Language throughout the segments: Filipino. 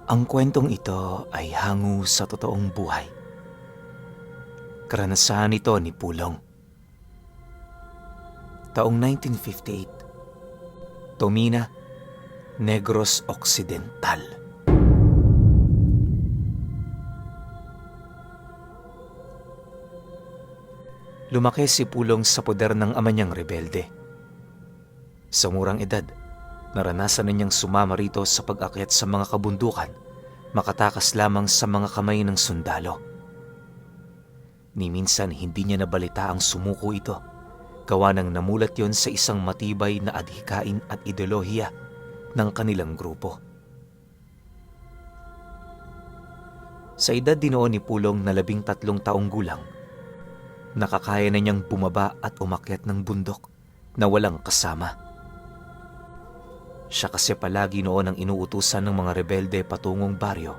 Ang kwentong ito ay hango sa totoong buhay. Karanasan ito ni Pulong. Taong 1958, Tomina, Negros Occidental. Lumaki si Pulong sa poder ng ama niyang rebelde. Sa murang edad, naranasan na niyang sumama rito sa pag-akyat sa mga kabundukan, makatakas lamang sa mga kamay ng sundalo. Ni minsan hindi niya nabalita ang sumuko ito, gawa ng namulat yon sa isang matibay na adhikain at ideolohiya ng kanilang grupo. Sa edad din noon ni Pulong na 13 taong gulang, nakakaya na niyang bumaba at umakyat ng bundok na walang kasama. Siya kasi palagi noon ang inuutusan ng mga rebelde patungong baryo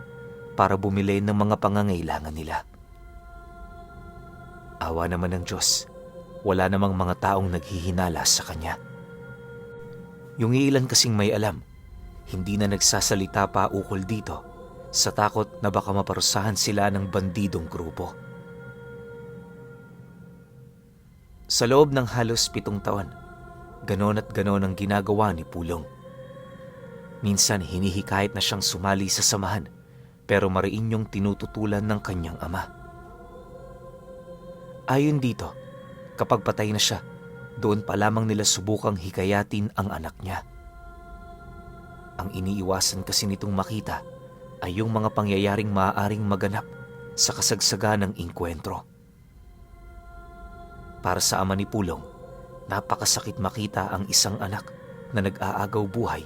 para bumili ng mga pangangailangan nila. Awa naman ng Diyos, wala namang mga taong naghihinala sa kanya. Yung ilan kasing may alam, hindi na nagsasalita pa ukol dito sa takot na baka maparusahan sila ng bandidong grupo. Sa loob ng halos 7 taon, ganon at ganon ang ginagawa ni Pulong. Minsan hinihikayat na siyang sumali sa samahan, pero mariin yung tinututulan ng kanyang ama. Ayon dito, kapag patay na siya, doon pa lamang nila subukang hikayatin ang anak niya. Ang iniiwasan kasi nitong makita ay yung mga pangyayaring maaaring maganap sa kasagsagan ng inkwentro. Para sa ama ni Pulong, napakasakit makita ang isang anak na nag-aagaw buhay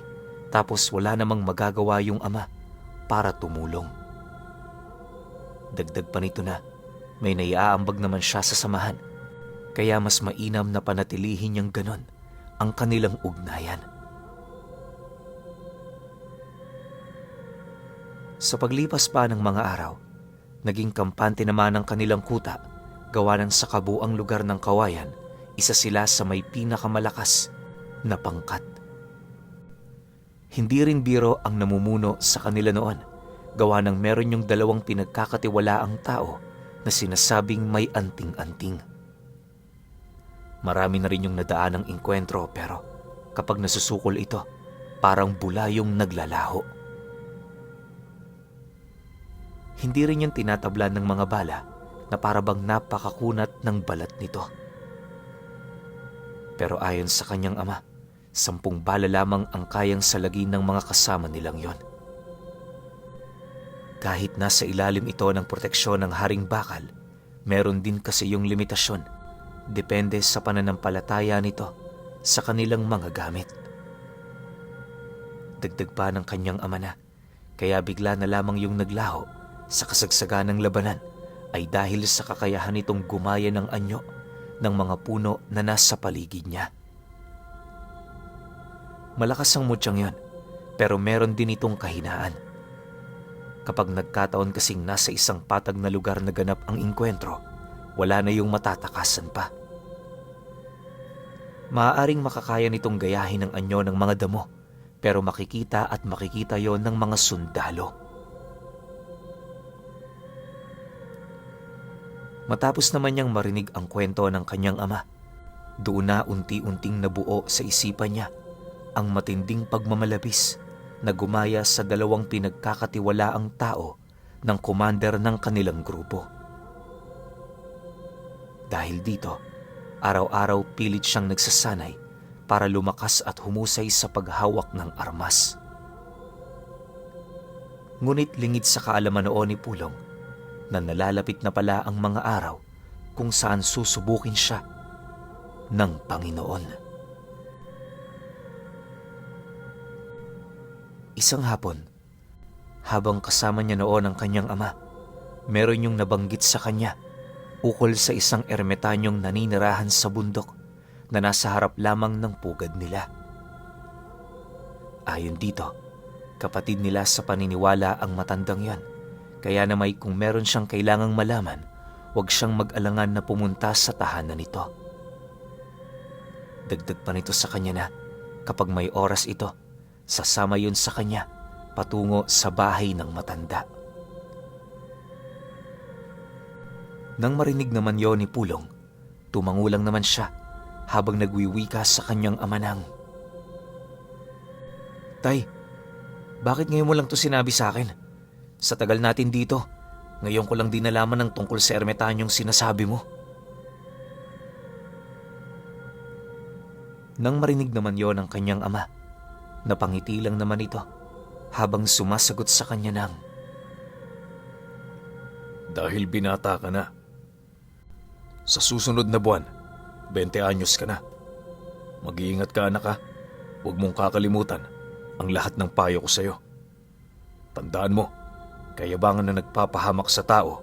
tapos wala namang magagawa yung ama para tumulong. Dagdag pa nito na may naiaambag naman siya sa samahan, kaya mas mainam na panatilihin niyang ganon ang kanilang ugnayan. Sa paglipas pa ng mga araw, naging kampante naman ang kanilang kuta, gawa ng sa kabuang lugar ng Kawayan, isa sila sa may pinakamalakas na pangkat. Hindi rin biro ang namumuno sa kanila noon, gawa ng meron yung 2 pinagkakatiwalaang tao na sinasabing may anting-anting. Marami na rin yung nadaan ng inkwentro, pero kapag nasusukol ito, parang bula yung naglalaho. Hindi rin yung tinatablan ng mga bala na parabang napakakunat ng balat nito. Pero ayon sa kanyang ama, 10 bala lamang ang kayang salagin ng mga kasama nilang yon. Kahit nasa ilalim ito ng proteksyon ng Haring Bakal, meron din kasi yung limitasyon, depende sa pananampalataya nito sa kanilang mga gamit. Dagdag pa ng kanyang ama na, kaya bigla na lamang yung naglaho sa kasagsagan ng labanan ay dahil sa kakayahan nitong gumaya ng anyo ng mga puno na nasa paligid niya. Malakas ang mutyang yon, pero meron din itong kahinaan. Kapag nagkataon kasing nasa isang patag na lugar na ganap ang inkwentro, wala na yung matatakasan pa. Maaaring makakaya nitong gayahin ang anyo ng mga damo, pero makikita at makikita yon ng mga sundalo. Matapos naman niyang marinig ang kwento ng kanyang ama, doon na unti-unting nabuo sa isipan niya ang matinding pagmamalabis na gumaya sa 2 pinagkakatiwalaang tao ng commander ng kanilang grupo. Dahil dito, araw-araw pilit siyang nagsasanay para lumakas at humusay sa paghawak ng armas. Ngunit lingid sa kaalaman noon ni Pulong na nalalapit na pala ang mga araw kung saan susubukin siya ng Panginoon. Isang hapon, habang kasama niya noon ang kanyang ama, meron yung nabanggit sa kanya ukol sa isang ermitanyong naninirahan sa bundok na nasa harap lamang ng pugad nila. Ayon dito, kapatid nila sa paniniwala ang matandang yan, kaya na may kung meron siyang kailangang malaman, huwag siyang mag-alangan na pumunta sa tahanan nito. Dagdag pa nito sa kanya na kapag may oras ito, sasama yun sa kanya patungo sa bahay ng matanda. Nang marinig naman yon ni Pulong, tumangulang naman siya habang nagwiwika sa kanyang ama nang, "Tay, bakit ngayon mo lang to sinabi sa akin? Sa tagal natin dito, ngayon ko lang din nalaman ng tungkol sa ermitanyong sinasabi mo." Nang marinig naman yon ng kanyang ama, napangiti lang naman ito habang sumasagot sa kanya ng, "Dahil binata ka na. Sa susunod na buwan, 20 anyos ka na. Mag-iingat ka, anak, ha. Huwag mong kakalimutan ang lahat ng payo ko sa'yo. Tandaan mo, kayabangan na nagpapahamak sa tao,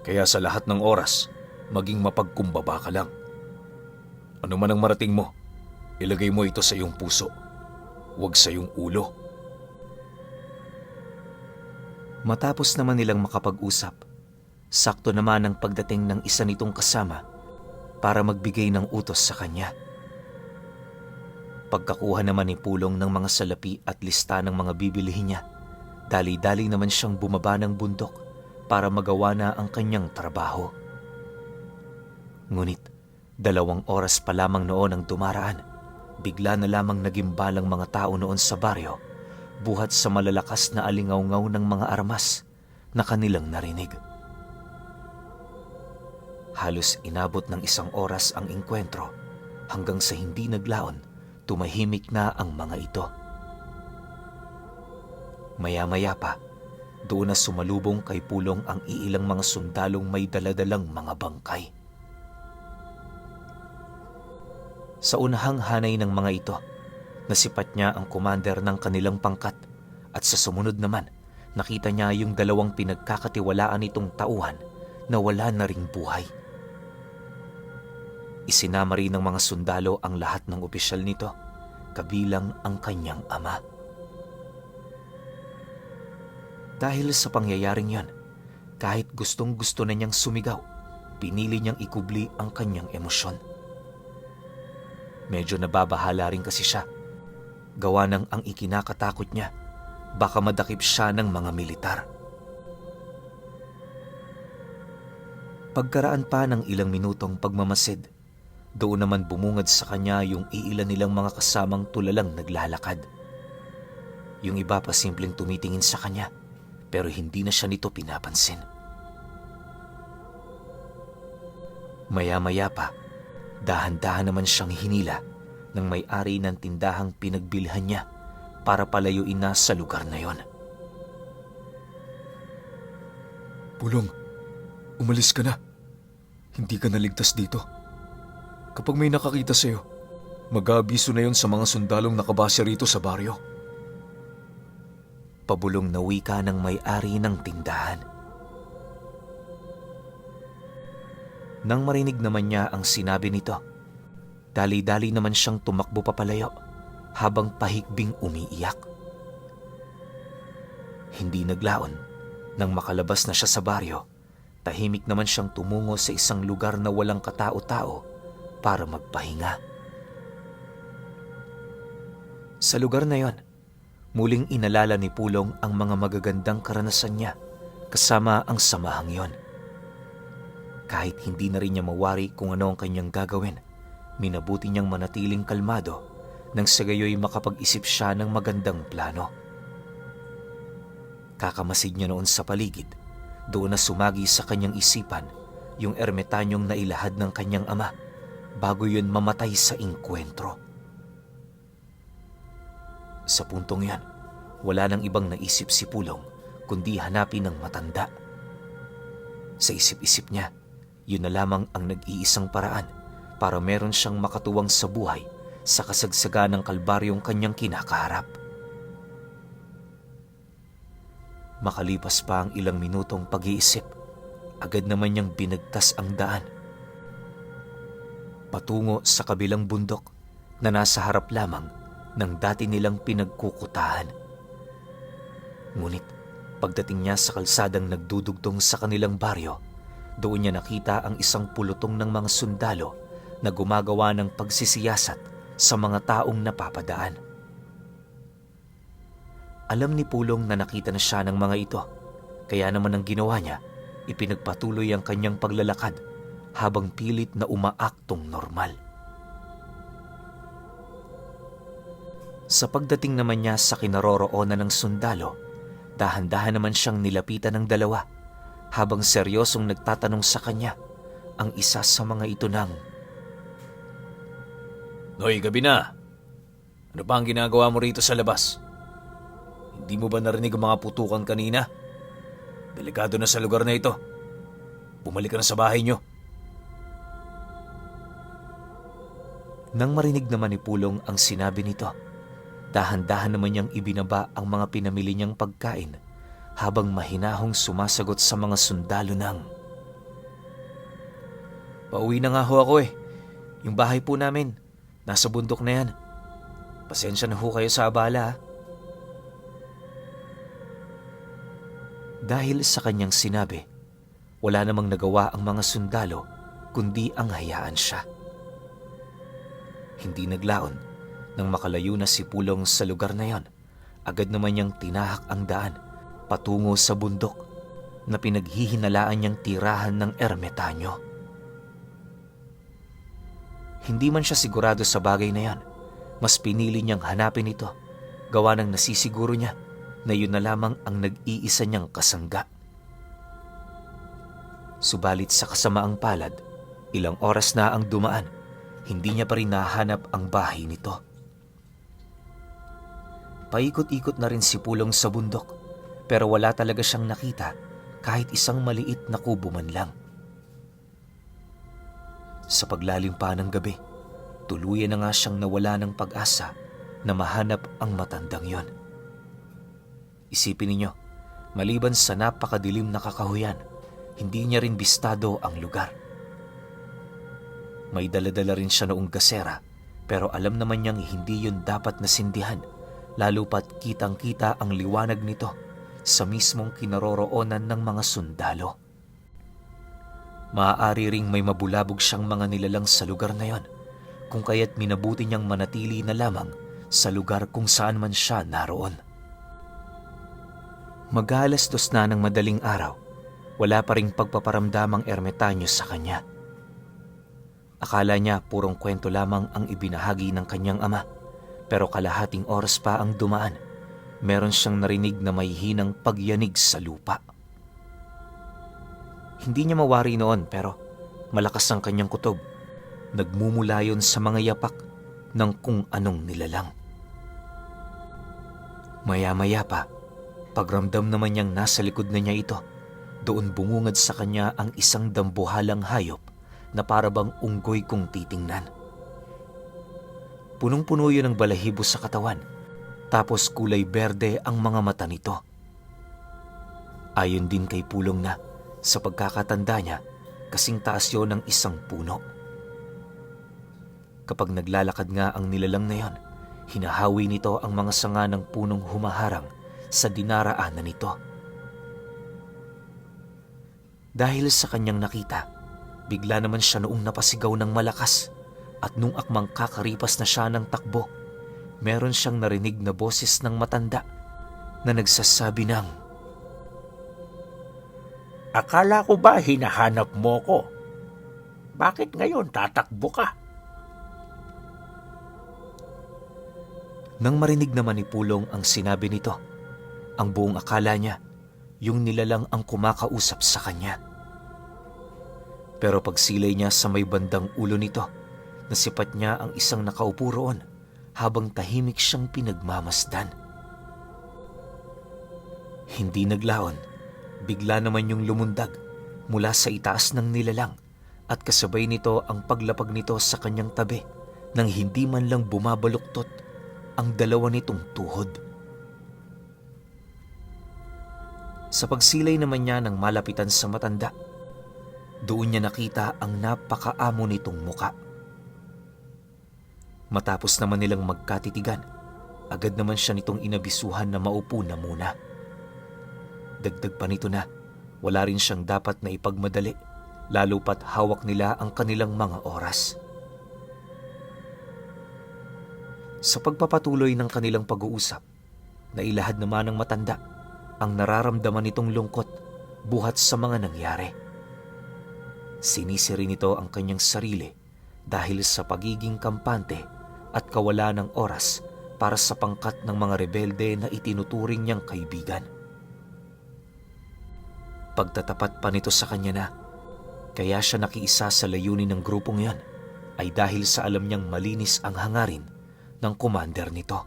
kaya sa lahat ng oras, maging mapagkumbaba ka lang. Ano man ang marating mo, ilagay mo ito sa iyong puso, huwag sa iyong ulo." Matapos naman nilang makapag-usap, sakto naman ang pagdating ng isa nitong kasama para magbigay ng utos sa kanya. Pagkakuha naman ni Pulong ng mga salapi at lista ng mga bibilihin niya, dali-dali naman siyang bumaba ng bundok para magawa na ang kanyang trabaho. Ngunit 2 oras pa lamang noon ang dumaraan, bigla na lamang nagimbalang mga tao noon sa baryo, buhat sa malalakas na alingaw-ngaw ng mga armas na kanilang narinig. Halos inabot ng 1 oras ang engkwentro hanggang sa hindi naglaon, tumahimik na ang mga ito. Maya-maya pa, doon na sumalubong kay Pulong ang iilang mga sundalong may daladalang mga bangkay. Sa unahang hanay ng mga ito, nasipat niya ang commander ng kanilang pangkat at sa sumunod naman, nakita niya yung 2 pinagkakatiwalaan nitong tauhan na wala na ring buhay. Isinama rin ng mga sundalo ang lahat ng opisyal nito, kabilang ang kanyang ama. Dahil sa pangyayaring yon, kahit gustong-gusto na niyang sumigaw, pinili niyang ikubli ang kanyang emosyon. Medyo nababahala rin kasi siya, gawa ng ang ikinakatakot niya, baka madakip siya ng mga militar. Pagkaraan pa ng ilang minutong pagmamasid, doon naman bumungad sa kanya yung iilan nilang mga kasamang tulalang naglalakad. Yung iba pa simpleng tumitingin sa kanya, pero hindi na siya nito pinapansin. Maya-maya pa, dahan-dahan naman siyang hinila ng may-ari ng tindahang pinagbilhan niya para palayuin na sa lugar na yon. "Pulong, umalis ka na. Hindi ka naligtas dito. Kapag may nakakita sa'yo, mag-aabiso na yon sa mga sundalong nakabase rito sa baryo." Pabulong na wika ng may-ari ng tindahan. Nang marinig naman niya ang sinabi nito, dali-dali naman siyang tumakbo papalayo habang pahikbing umiiyak. Hindi naglaon, nang makalabas na siya sa baryo, tahimik naman siyang tumungo sa isang lugar na walang katao-tao para magpahinga. Sa lugar na yon, muling inalala ni Pulong ang mga magagandang karanasan niya kasama ang samahang yon. Kahit hindi na rin niya mawari kung ano ang kanyang gagawin, minabuti niyang manatiling kalmado nang sa gayoy makapag-isip siya ng magandang plano. Kakamasid niya noon sa paligid, doon na sumagi sa kanyang isipan yung ermitanyong nailahad ng kanyang ama bago yun mamatay sa engkwentro. Sa puntong yan, wala nang ibang naisip si Pulong kundi hanapin ng matanda. Sa isip-isip niya, yun na lamang ang nag-iisang paraan para meron siyang makatuwang sa buhay sa kasagsagan ng kalbaryong kanyang kinakaharap. Makalipas pa ang ilang minutong pag-iisip, agad naman niyang binagtas ang daan patungo sa kabilang bundok na nasa harap lamang ng dati nilang pinagkukutahan. Ngunit pagdating niya sa kalsadang nagdudugtong sa kanilang baryo, doon niya nakita ang isang pulutong ng mga sundalo na gumagawa ng pagsisiyasat sa mga taong napapadaan. Alam ni Pulong na nakita na siya ng mga ito, kaya naman ang ginawa niya, ipinagpatuloy ang kanyang paglalakad habang pilit na umaaktong normal. Sa pagdating naman niya sa kinaroroonan ng sundalo, dahan-dahan naman siyang nilapitan ng dalawa habang seryosong nagtatanong sa kanya ang isa sa mga ito ng, Noy, gabi na. Ano ba ang ginagawa mo rito sa labas? Hindi mo ba narinig ang mga putukan kanina? Delikado na sa lugar na ito. Bumalik ka na sa bahay niyo. Nang marinig naman ni Pulong ang sinabi nito, dahan-dahan naman niyang ibinaba ang mga pinamili niyang pagkain habang mahinahong sumasagot sa mga sundalo ng, Pauwi na nga ho ako eh. Yung bahay po namin, nasa bundok na yan. Pasensya na ho kayo sa abala. Dahil sa kanyang sinabi, wala namang nagawa ang mga sundalo kundi ang hayaan siya. Hindi naglaon nang makalayo na si Pulong sa lugar na yon. Agad naman niyang tinahak ang daan patungo sa bundok na pinaghihinalaan niyang tirahan ng ermitanyo. Hindi man siya sigurado sa bagay na yan, mas pinili niyang hanapin ito, gawa ng nasisiguro niya na yun na lamang ang nag-iisa niyang kasangga. Subalit sa kasamaang palad, ilang oras na ang dumaan, hindi niya pa rin nahanap ang bahay nito. Paikot-ikot na rin si Pulong sa bundok, pero wala talaga siyang nakita kahit isang maliit na kubo man lang. Sa paglalim pa ng gabi, tuluyan na nga siyang nawala ng pag-asa na mahanap ang matandang yon. Isipin ninyo, maliban sa napakadilim na kakahuyan, hindi niya rin bistado ang lugar. May daladala rin siya noong gasera, pero alam naman niyang hindi yun dapat nasindihan, lalo pat kitang-kita ang liwanag nito sa mismong kinaroroonan ng mga sundalo. Maaari ring may mabulabog siyang mga nilalang sa lugar na yon, kung kaya't minabuti niyang manatili na lamang sa lugar kung saan man siya naroon. Mag-alas-dos na ng madaling araw, wala pa ring pagpaparamdam ang ermitanyo sa kanya. Akala niya purong kwento lamang ang ibinahagi ng kanyang ama, pero kalahating oras pa ang dumaan, meron siyang narinig na may hinang pagyanig sa lupa. Hindi niya mawari noon pero malakas ang kanyang kutob. Nagmumula yun sa mga yapak ng kung anong nilalang. Maya-maya pa, pagramdam naman niyang nasa likod na niya ito, doon bumungad sa kanya ang isang dambuhalang hayop na parabang unggoy kung titingnan. Punong-puno yun ng balahibo sa katawan, tapos kulay berde ang mga mata nito. Ayon din kay Pulong na, sa pagkakatanda niya, kasing taas yun ng isang puno. Kapag naglalakad nga ang nilalang na yon, hinahawi nito ang mga sanga ng punong humaharang sa dinaraanan nito. Dahil sa kanyang nakita, bigla naman siya noong napasigaw ng malakas at nung akmang kakaripas na siya ng takbo, meron siyang narinig na boses ng matanda na nagsasabi ng, Akala ko ba hinahanap mo ko? Bakit ngayon tatakbo ka? Nang marinig naman ni Pulong ang sinabi nito, ang buong akala niya, yung nilalang ang kumakausap sa kanya. Pero pagsilay niya sa may bandang ulo nito, nasipat niya ang isang nakaupo roon habang tahimik siyang pinagmamasdan. Hindi naglaon, bigla naman yung lumundag mula sa itaas ng nilalang at kasabay nito ang paglapag nito sa kanyang tabi nang hindi man lang bumabaluktot ang dalawa nitong tuhod. Sa pagsilay naman niya ng malapitan sa matanda, doon niya nakita ang napakaamo nitong muka. Matapos naman nilang magkatitigan, agad naman siya nitong inabisuhan na maupo na muna. Dagdag pa nito na wala rin siyang dapat na ipagmadali, lalo pat hawak nila ang kanilang mga oras. Sa pagpapatuloy ng kanilang pag-uusap, Nailahad naman ng matanda ang nararamdaman nitong lungkot buhat sa mga nangyari. Sinisiri nito ang kanyang sarili dahil sa pagiging kampante at kawalan ng oras para sa pangkat ng mga rebelde na itinuturing niyang kaibigan. Pagtatapat pa nito sa kanya na kaya siya nakiisa sa layunin ng grupong yan ay dahil sa alam niyang malinis ang hangarin ng commander nito.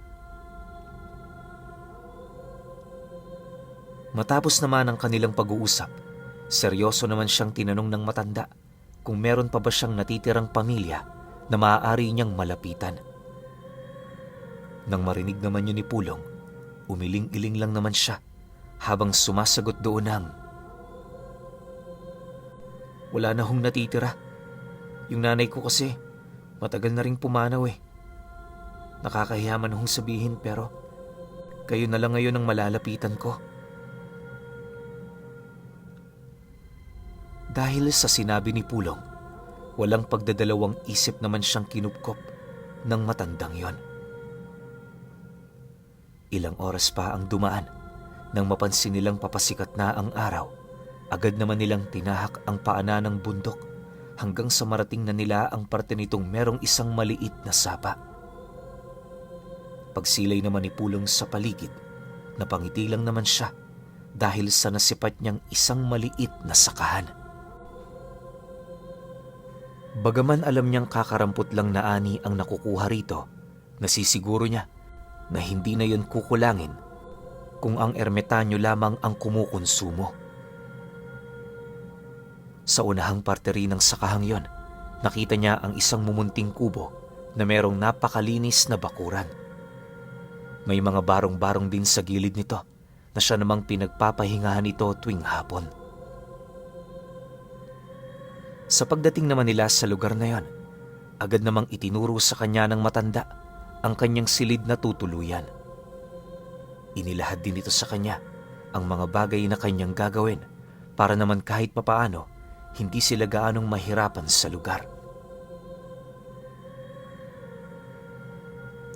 Matapos naman ang kanilang pag-uusap, seryoso naman siyang tinanong ng matanda kung meron pa ba siyang natitirang pamilya na maaari niyang malapitan. Nang marinig naman yun ni Pulong, umiling-iling lang naman siya habang sumasagot doon ng, "Wala na hong natitira. Yung nanay ko kasi matagal na ring pumanaw eh. Nakakahiya man hong sabihin pero kayo na lang ngayon ang malalapitan ko." Dahil sa sinabi ni Pulong, walang pagdadalawang isip naman siyang kinupkop ng matandang yon. Ilang oras pa ang dumaan nang mapansin nilang papasikat na ang araw. Agad naman nilang tinahak ang paanan ng bundok hanggang sa marating na nila ang parte nitong merong isang maliit na sapa. Pagsilay naman ni Pulong sa paligid, napangiti lang naman siya dahil sa nasipat niyang isang maliit na sakahan. Bagaman alam niyang kakarampot lang na ani ang nakukuha rito, nasisiguro niya na hindi na yon kukulangin kung ang ermitanyo lamang ang kumukonsumo. Sa unahang parte rin ng sakahang yon, nakita niya ang isang mumunting kubo na merong napakalinis na bakuran. May mga barong-barong din sa gilid nito na siya namang pinagpapahingahan ito tuwing hapon. Sa pagdating naman nila sa lugar na yon, agad namang itinuro sa kanya ng matanda ang kanyang silid na tutuluyan. Inilahad din ito sa kanya ang mga bagay na kanyang gagawin para naman kahit papaano hindi sila gaanong mahirapan sa lugar.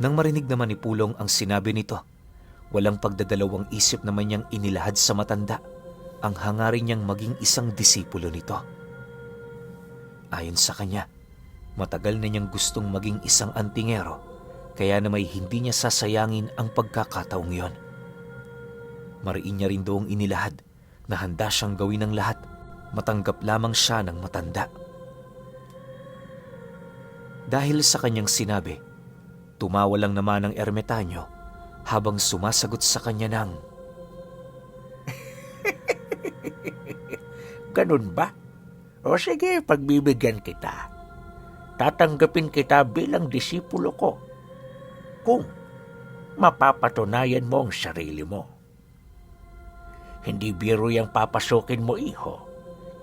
Nang marinig naman ni Pulong ang sinabi nito, walang pagdadalawang isip naman niyang inilahad sa matanda ang hangarin niyang maging isang disipulo nito. Ayon sa kanya, matagal na niyang gustong maging isang antingero, kaya na may hindi niya sasayangin ang pagkakataong yon. Mariin niya rin doong inilahad na handa siyang gawin ng lahat, matanggap lamang siya ng matanda. Dahil sa kanyang sinabi, tumawa lang naman ang ermitanyo habang sumasagot sa kanya ng, Ganun ba? O sige, pagbibigyan kita. Tatanggapin kita bilang disipulo ko kung mapapatunayan mo ang sarili mo. Hindi biro yung papasukin mo, iho.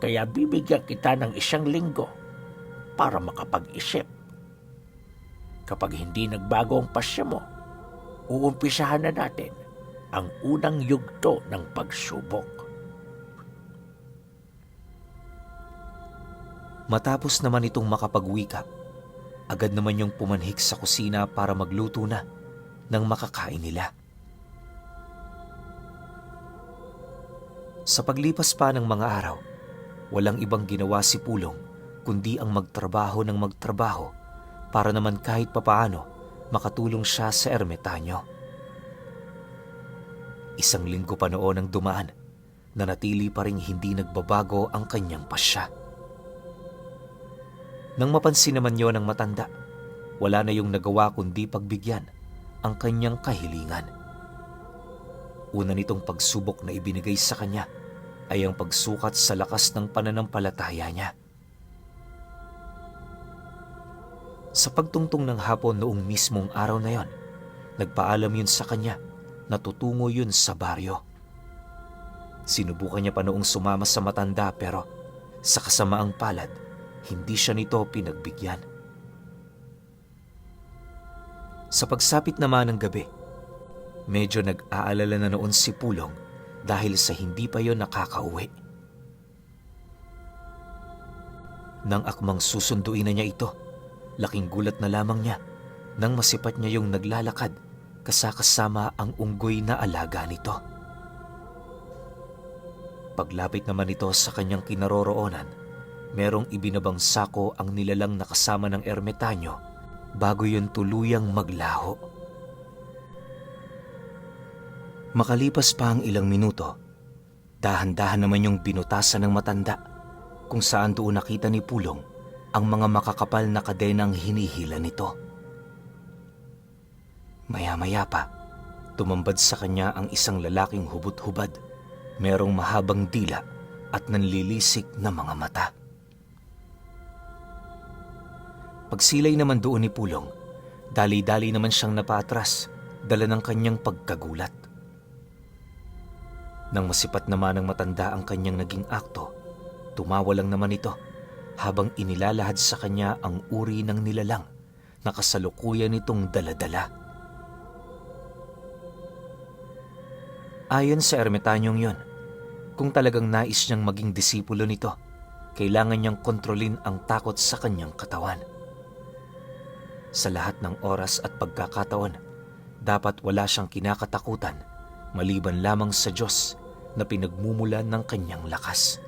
Kaya bibigyan kita ng 1 linggo para makapag-isip. Kapag hindi nagbago ang pasya mo, uumpisahan na natin ang unang yugto ng pagsubok. Matapos naman itong makapagwika, agad naman yung pumanhik sa kusina para magluto na ng makakain nila. Sa paglipas pa ng mga araw, walang ibang ginawa si Pulong kundi ang magtrabaho ng magtrabaho para naman kahit papaano makatulong siya sa ermitanyo. 1 linggo pa noon ang dumaan, nanatili pa ring hindi nagbabago ang kanyang pasya. Nang mapansin naman yon ng matanda, wala na yung nagawa kundi pagbigyan ang kanyang kahilingan. Una nitong pagsubok na ibinigay sa kanya ay ang pagsukat sa lakas ng pananampalataya niya. Sa pagtungtong ng hapon noong mismong araw na yon, nagpaalam yun sa kanya na tutungo yun sa baryo. Sinubukan niya pa noong sumama sa matanda pero sa kasamaang palad, hindi siya nito pinagbigyan. Sa pagsapit naman ng gabi, medyo nag-aalala na noon si Pulong dahil sa hindi pa yon nakakauwi. Nang akmang susunduin na niya ito, laking gulat na lamang niya nang masipat niya yung naglalakad kasakasama ang unggoy na alaga nito. Paglapit naman ito sa kanyang kinaroroonan, merong ibinabang sako ang nilalang na kasama ng ermitanyo bago yun tuluyang maglaho. Makalipas pa ang ilang minuto, dahan-dahan naman yung binutasan ng matanda kung saan doon nakita ni Pulong ang mga makakapal na kadenang hinihila nito. Maya-maya pa, tumambad sa kanya ang isang lalaking hubot-hubad, merong mahabang dila at nanlilisik na mga mata. Pagsilay naman doon ni Pulong, dali-dali naman siyang napaatras, dala ng kanyang pagkagulat. Nang masipat naman ng matanda ang kanyang naging akto, tumawa lang naman ito habang inilalahad sa kanya ang uri ng nilalang na kasalukuyan nitong daladala. Ayon sa ermitanyong yon, kung talagang nais niyang maging disipulo nito, kailangan niyang kontrolin ang takot sa kanyang katawan. Sa lahat ng oras at pagkakataon, dapat wala siyang kinakatakutan maliban lamang sa Diyos na pinagmumulan ng kanyang lakas.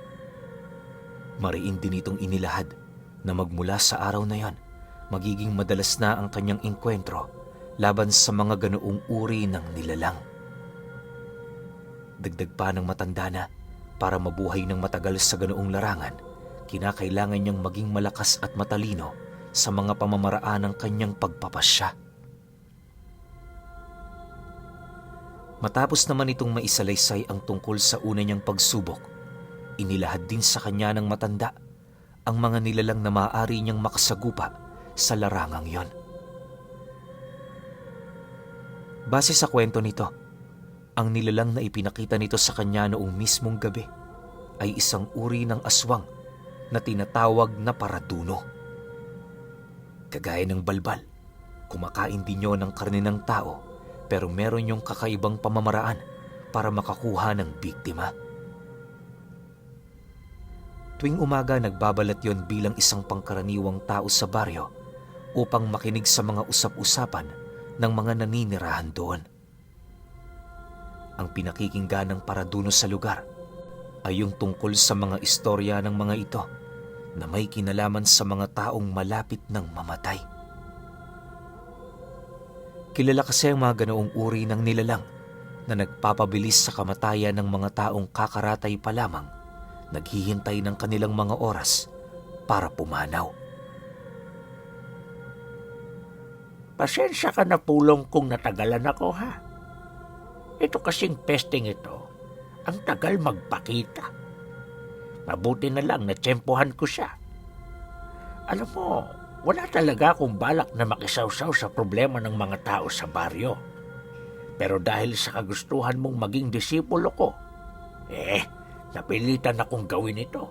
Mariin din itong inilahad na magmula sa araw na yon, magiging madalas na ang kanyang engkwentro laban sa mga ganoong uri ng nilalang. Dagdag pa ng matanda na, para mabuhay ng matagal sa ganoong larangan, kinakailangan niyang maging malakas at matalino sa mga pamamaraan ng kanyang pagpapasya. Matapos naman itong maisalaysay ang tungkol sa una niyang pagsubok, inilahad din sa kanya ng matanda ang mga nilalang na maaari niyang makasagupa sa larangang yon. Base sa kwento nito, ang nilalang na ipinakita nito sa kanya noong mismong gabi ay isang uri ng aswang na tinatawag na paraduno. Kagaya ng balbal, kumakain din yun ng karne ng tao, pero meron yung kakaibang pamamaraan para makakuha ng biktima. Tuwing umaga nagbabalat yon bilang isang pangkaraniwang tao sa baryo upang makinig sa mga usap-usapan ng mga naninirahan doon. Ang pinakikinggan ng paraduno sa lugar ay yung tungkol sa mga istorya ng mga ito na may kinalaman sa mga taong malapit ng mamatay. Kilala kasi ang mga ganoong uri ng nilalang na nagpapabilis sa kamatayan ng mga taong kakaratay pa lamang, naghihintay ng kanilang mga oras para pumanaw. Pasensya ka na, Pulong, kung natagalan ako, ha? Ito kasing pesting ito, ang tagal magpakita. Mabuti na lang na tsempohan ko siya. Alam mo, wala talaga akong balak na makisawsaw sa problema ng mga tao sa baryo. Pero dahil sa kagustuhan mong maging disipulo ko, napilitan akong gawin ito.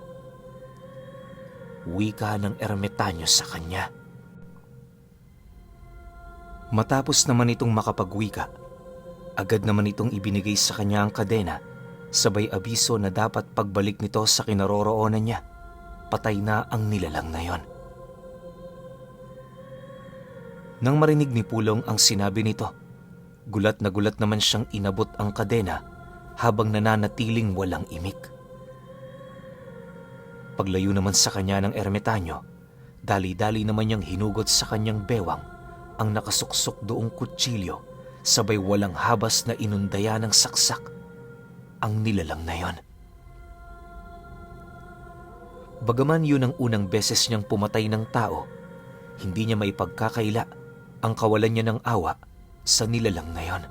Wika ng ermitanyo sa kanya. Matapos naman itong makapagwika, agad naman itong ibinigay sa kanya ang kadena, sabay abiso na dapat pagbalik nito sa kinaroroonan niya, patay na ang nilalang na yon. Nang marinig ni Pulong ang sinabi nito, gulat na gulat naman siyang inabot ang kadena habang nananatiling walang imik. Paglayo naman sa kanya ng ermitanyo, dali-dali naman niyang hinugot sa kanyang bewang ang nakasuksok doong kutsilyo, sabay walang habas na inundaya ng saksak ang nilalang na yon. Bagaman yun ang unang beses niyang pumatay ng tao, hindi niya maipagkakaila ang kawalan niya ng awa sa nilalang na yon.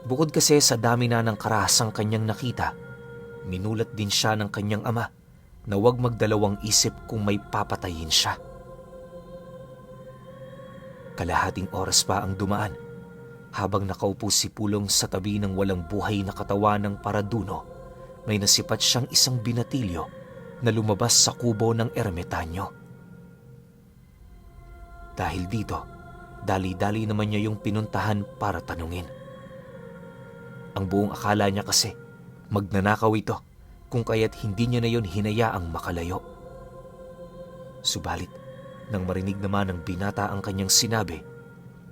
Bukod kasi sa dami na ng karahasang kanyang nakita, minulat din siya ng kanyang ama na huwag magdalawang isip kung may papatayin siya. Kalahating oras pa ang dumaan habang nakaupo si Pulong sa tabi ng walang buhay na katawan ng paraduno, may nasipat siyang isang binatilyo na lumabas sa kubo ng ermitanyo. Dahil dito, dali-dali naman niya yung pinuntahan para tanungin. Ang buong akala niya kasi, magnanakaw ito kung kaya't hindi niya na yun hinayaang makalayo. Subalit, nang marinig naman ng binata ang kanyang sinabi,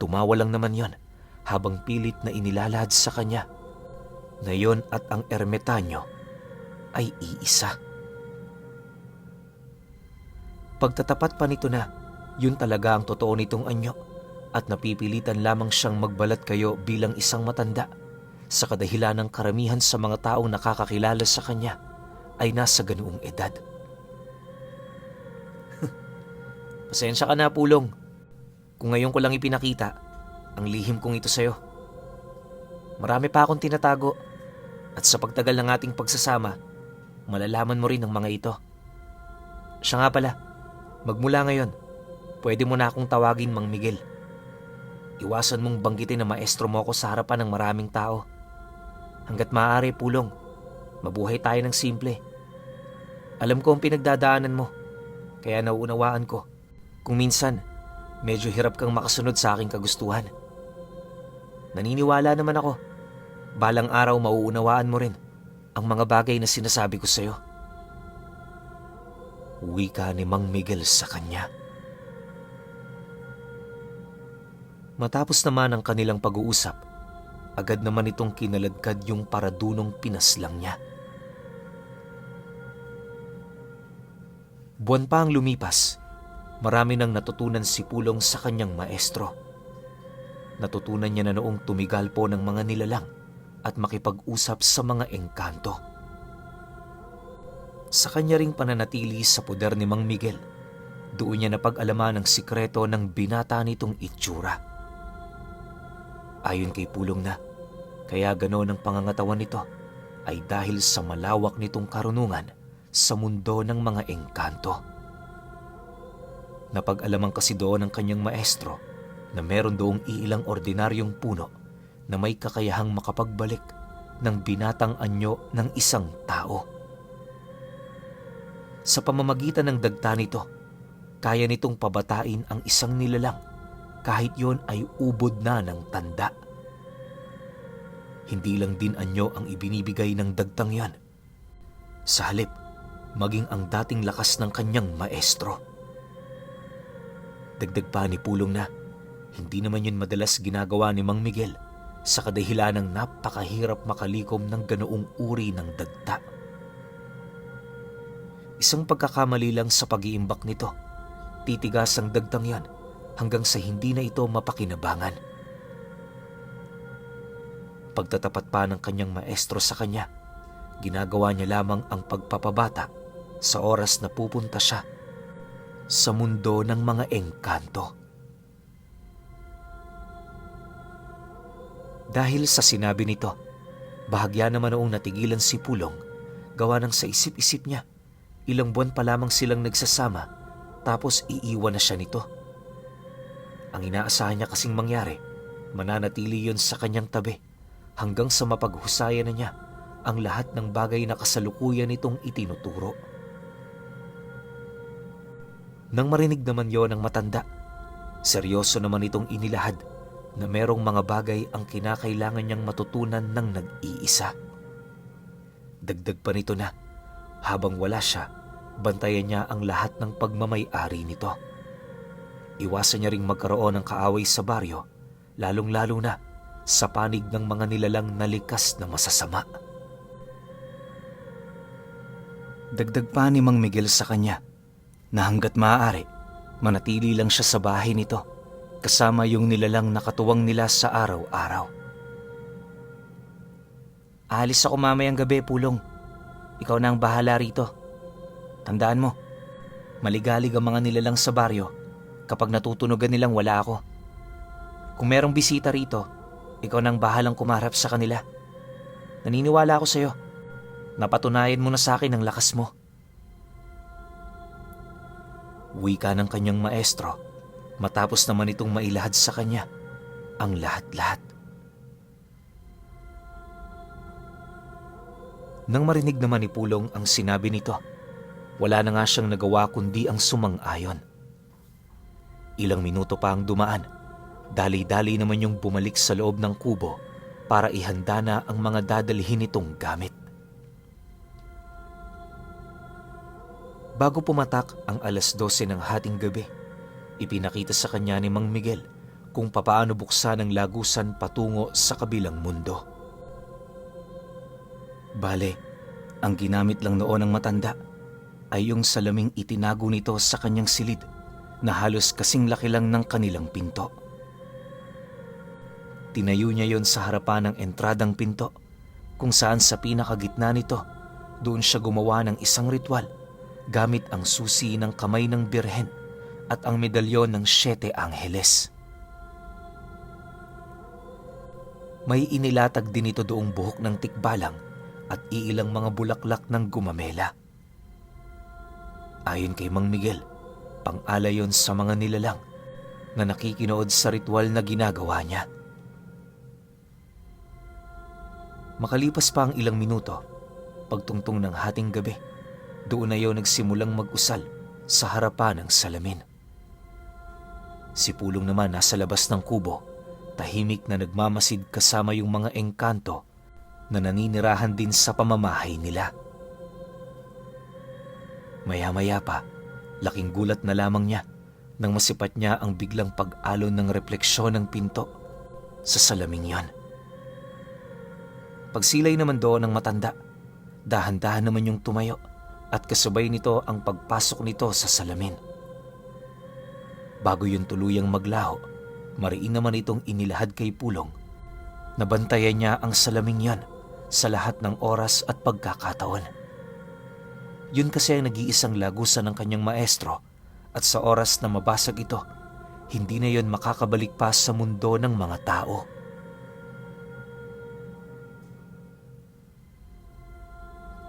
Tumawa lang naman yon habang pilit na inilalahad sa kanya na yon at ang ermitanyo ay iisa. Pagtatapat pa nito na yun talaga ang totoo nitong anyo at napipilitan lamang siyang magbalat kayo bilang isang matanda sa kadahilan ng karamihan sa mga taong nakakakilala sa kanya ay nasa ganoong edad. Pasensya ka na, Pulong. Kung ngayon ko lang ipinakita ang lihim kong ito sa'yo. Marami pa akong tinatago at sa pagtagal ng ating pagsasama, malalaman mo rin ang mga ito. Siya nga pala, magmula ngayon, pwede mo na akong tawagin Mang Miguel. Iwasan mong banggitin na maestro mo ako sa harapan ng maraming tao. Hanggat maaari, Pulong, mabuhay tayo ng simple. Alam ko ang pinagdadaanan mo, kaya nauunawaan ko. Kung minsan, medyo hirap kang makasunod sa aking kagustuhan. Naniniwala naman ako, balang araw mauunawaan mo rin ang mga bagay na sinasabi ko sa'yo. Wika ni Mang Miguel sa kanya. Matapos naman ang kanilang pag-uusap, agad naman itong kinaladkad yung paradunong pinaslang niya. Buwan pa ang lumipas, marami nang natutunan si Pulong sa kanyang maestro. Natutunan niya na noong tumigal po ng mga nilalang at makipag-usap sa mga engkanto. Sa kanya ring pananatili sa poder ni Mang Miguel, doon niya napag-alaman ang sikreto ng binata nitong itsura. Ayon kay Pulong na, kaya ganoon ang pangangatawan nito ay dahil sa malawak nitong karunungan sa mundo ng mga engkanto. Napag-alaman kasi doon ng kanyang maestro na meron doong iilang ordinaryong puno na may kakayahang makapagbalik ng binatang anyo ng isang tao. Sa pamamagitan ng dagta nito, kaya nitong pabatain ang isang nilalang kahit yon ay ubod na ng tanda. Hindi lang din anyo ang ibinibigay ng dagtang yan. Sa halip, maging ang dating lakas ng kanyang maestro. Dagdag pa ni Pulong na hindi naman yun madalas ginagawa ni Mang Miguel sa kadahilan ng napakahirap makalikom ng ganoong uri ng dagta. Isang pagkakamali lang sa pag-iimbak nito, titigas ang dagtang yan hanggang sa hindi na ito mapakinabangan. Pagtatapat pa ng kanyang maestro sa kanya, ginagawa niya lamang ang pagpapabata sa oras na pupunta siya sa mundo ng mga engkanto. Dahil sa sinabi nito, bahagya naman noong natigilan si Pulong, gawa ng sa isip-isip niya, ilang buwan pa lamang silang nagsasama tapos iiwan na siya nito. Ang inaasahan niya kasing mangyari, mananatili yon sa kanyang tabi hanggang sa mapaghusayan na niya ang lahat ng bagay na kasalukuyan nitong itinuturo. Nang marinig naman yon ng matanda, seryoso naman itong inilahad na merong mga bagay ang kinakailangan niyang matutunan ng nag-iisa. Dagdag pa nito na, habang wala siya, bantayan niya ang lahat ng pagmamay-ari nito. Iwasan niya ring magkaroon ng kaaway sa baryo, lalong-lalo na sa panig ng mga nilalang na likas na masasama. Dagdag pa ni Mang Miguel sa kanya na hanggat maaari, manatili lang siya sa bahay nito kasama yung nilalang nakatuwang nila sa araw-araw. Aalis ako mamayang gabi, Pulong. Ikaw na ang bahala rito. Tandaan mo, maligalig ang mga nilalang sa baryo kapag natutunogan nilang wala ako. Kung merong bisita rito, ikaw na ang bahalang kumarap sa kanila. Naniniwala ako sa'yo. Napatunayan mo na sa akin ang lakas mo. Wika ng kanyang maestro matapos naman itong mailahad sa kanya ang lahat-lahat. Nang marinig naman ni Pulong ang sinabi nito, wala na nga siyang nagawa kundi ang sumang-ayon. Ilang minuto pa ang dumaan, dali-dali naman yung bumalik sa loob ng kubo para ihanda na ang mga dadalhin nitong gamit. Bago pumatak ang 12:00 ng hating gabi, ipinakita sa kanya ni Mang Miguel kung papaano buksan ang lagusan patungo sa kabilang mundo. Bale, ang ginamit lang noon ng matanda ay yung salaming itinago nito sa kanyang silid na halos kasing laki lang ng kanilang pinto. Tinayo niya yon sa harapan ng entradang pinto kung saan sa pinakagitna nito doon siya gumawa ng isang ritual gamit ang susi ng kamay ng birhen at ang medalyon ng 7 Angeles. May inilatag din ito doong buhok ng tikbalang at iilang mga bulaklak ng gumamela. Ayon kay Mang Miguel, pang-alay yon sa mga nilalang na nakikinood sa ritual na ginagawa niya. Makalipas pa ang ilang minuto, pagtungtong ng hating gabi, doon na yon nagsimulang mag-usal sa harapan ng salamin. Si Pulong naman nasa labas ng kubo, tahimik na nagmamasid kasama yung mga engkanto na naninirahan din sa pamamahay nila. Maya-maya pa, laking gulat na lamang niya nang masipat niya ang biglang pag-alon ng refleksyon ng pinto sa salaming yon. Pagsilay naman doon ng matanda, dahan-dahan naman yung tumayo at kasabay nito ang pagpasok nito sa salamin. Bago yun tuluyang maglaho, mariin naman itong inilahad kay Pulong na bantayan niya ang salaming yon sa lahat ng oras at pagkakataon. Yun kasi ang nag-iisang lagusan ng kanyang maestro at sa oras na mabasag ito, hindi na yon makakabalik pa sa mundo ng mga tao.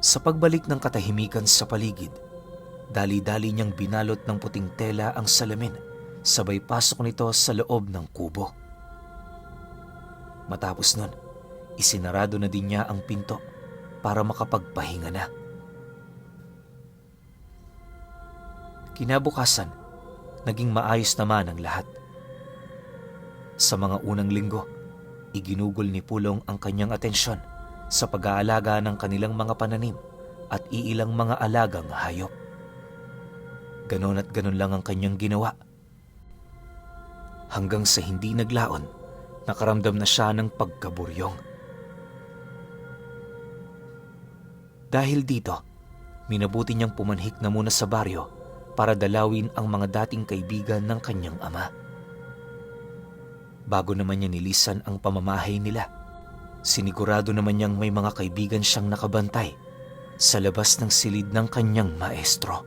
Sa pagbalik ng katahimikan sa paligid, dali-dali niyang binalot ng puting tela ang salamin, sabay pasok nito sa loob ng kubo. Matapos nun, isinarado na din niya ang pinto para makapagpahinga na. Kinabukasan, naging maayos naman ang lahat. Sa mga unang linggo, iginugol ni Pulong ang kanyang atensyon sa pag-aalaga ng kanilang mga pananim at iilang mga alagang hayop. Ganon at ganon lang ang kanyang ginawa. Hanggang sa hindi naglaon, nakaramdam na siya ng pagkaburyong. Dahil dito, minabuti niyang pumanhik na muna sa baryo para dalawin ang mga dating kaibigan ng kanyang ama. Bago naman niya nilisan ang pamamahay nila, sinigurado naman niyang may mga kaibigan siyang nakabantay sa labas ng silid ng kanyang maestro.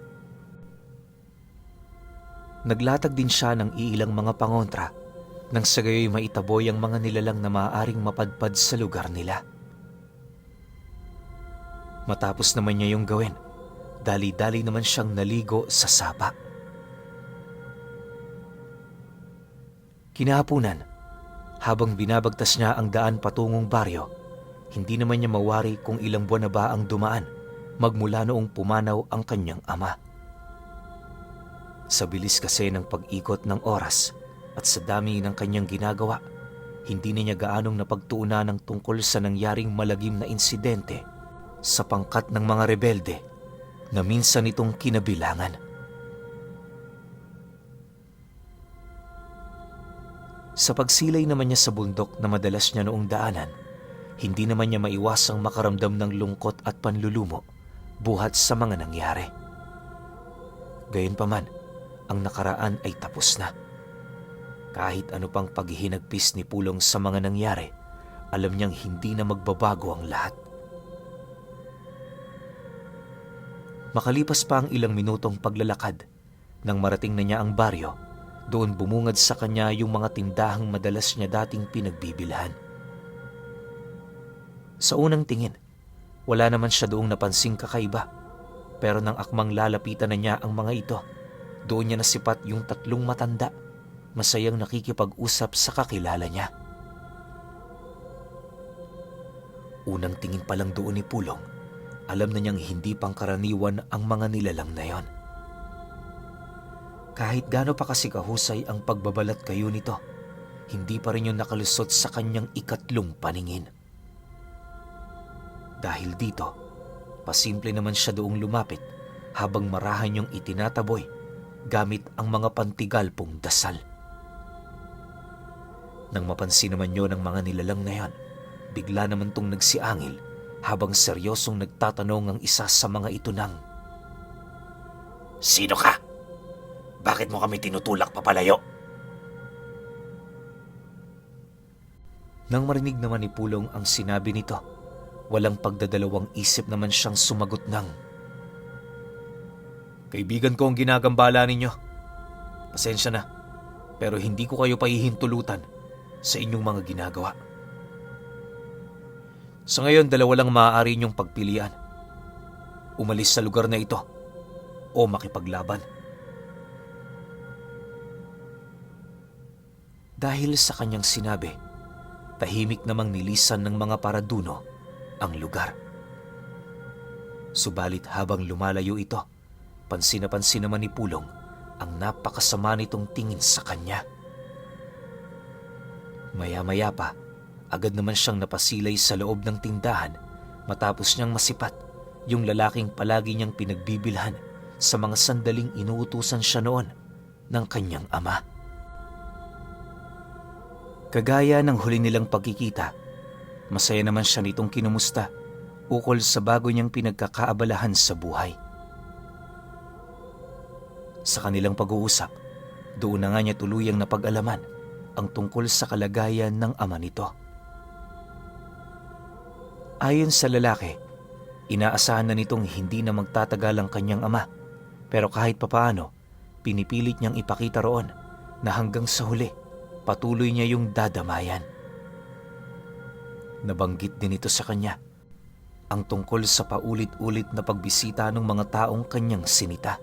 Naglatag din siya ng iilang mga pangontra nang sa gayoy maitaboy ang mga nilalang na maaaring mapadpad sa lugar nila. Matapos naman niya yung gawin, dali-dali naman siyang naligo sa sapa. Kinahapunan, habang binabagtas niya ang daan patungong baryo, hindi naman niya mawari kung ilang buwan na ba ang dumaan magmula noong pumanaw ang kanyang ama. Sa bilis kasi ng pag-ikot ng oras at sa dami ng kanyang ginagawa, hindi na niya gaanong napagtuunan ng tungkol sa nangyaring malagim na insidente sa pangkat ng mga rebelde na minsan itong kinabilangan. Sa pagsilay naman niya sa bundok na madalas niya noong daanan, hindi naman niya maiwasang makaramdam ng lungkot at panlulumo buhat sa mga nangyari. Gayunpaman, ang nakaraan ay tapos na. Kahit ano pang paghihinagpis ni Pulong sa mga nangyari, alam niyang hindi na magbabago ang lahat. Makalipas pa ang ilang minutong paglalakad, nang marating na niya ang baryo, doon bumungad sa kanya yung mga tindahang madalas niya dating pinagbibilhan. Sa unang tingin, wala naman siya doong napansing kakaiba, pero nang akmang lalapitan na niya ang mga ito, doon niya nasipat yung 3 matanda, masayang nakikipag-usap sa kakilala niya. Unang tingin pa lang doon ni Pulong, alam na niyang hindi pangkaraniwan ang mga nilalang na yon. Kahit gaano pa kasi kahusay ang pagbabalat kayo nito, hindi pa rin yung nakalusot sa kanyang ikatlong paningin. Dahil dito, pasimple naman siya doong lumapit habang marahan yung itinataboy gamit ang mga pantigalpong dasal. Nang mapansin naman yon ng mga nilalang na yan, bigla naman tong nagsiangil habang seryosong nagtatanong ang isa sa mga ito ng, Sino ka? Bakit mo kami tinutulak papalayo? Nang marinig naman ni Pulong ang sinabi nito, walang pagdadalawang isip naman siyang sumagot ng, Kaibigan ko ang ginagambala ninyo. Pasensya na, pero hindi ko kayo pahihintulutan sa inyong mga ginagawa. Sa ngayon, dalawa lang maaari ninyong pagpilian. Umalis sa lugar na ito o makipaglaban. Dahil sa kanyang sinabi, tahimik namang nilisan ng mga paraduno ang lugar. Subalit habang lumalayo ito, pansin na pansin naman ni Pulong ang napakasama nitong tingin sa kanya. Maya-maya pa, agad naman siyang napasilay sa loob ng tindahan matapos niyang masipat yung lalaking palagi niyang pinagbibilhan sa mga sandaling inuutusan siya noon ng kanyang ama. Kagaya ng huli nilang pagkikita, masaya naman siya nitong kinumusta ukol sa bago niyang pinagkakaabalahan sa buhay. Sa kanilang pag-uusap, doon na nga niya tuluyang napag-alaman ang tungkol sa kalagayan ng ama nito. Ayon sa lalaki, inaasahan na nitong hindi na magtatagal ang kanyang ama, pero kahit papaano, pinipilit niyang ipakita roon na hanggang sa huli, patuloy niya yung dadamayan. Nabanggit din ito sa kanya ang tungkol sa paulit-ulit na pagbisita ng mga taong kanyang sinita.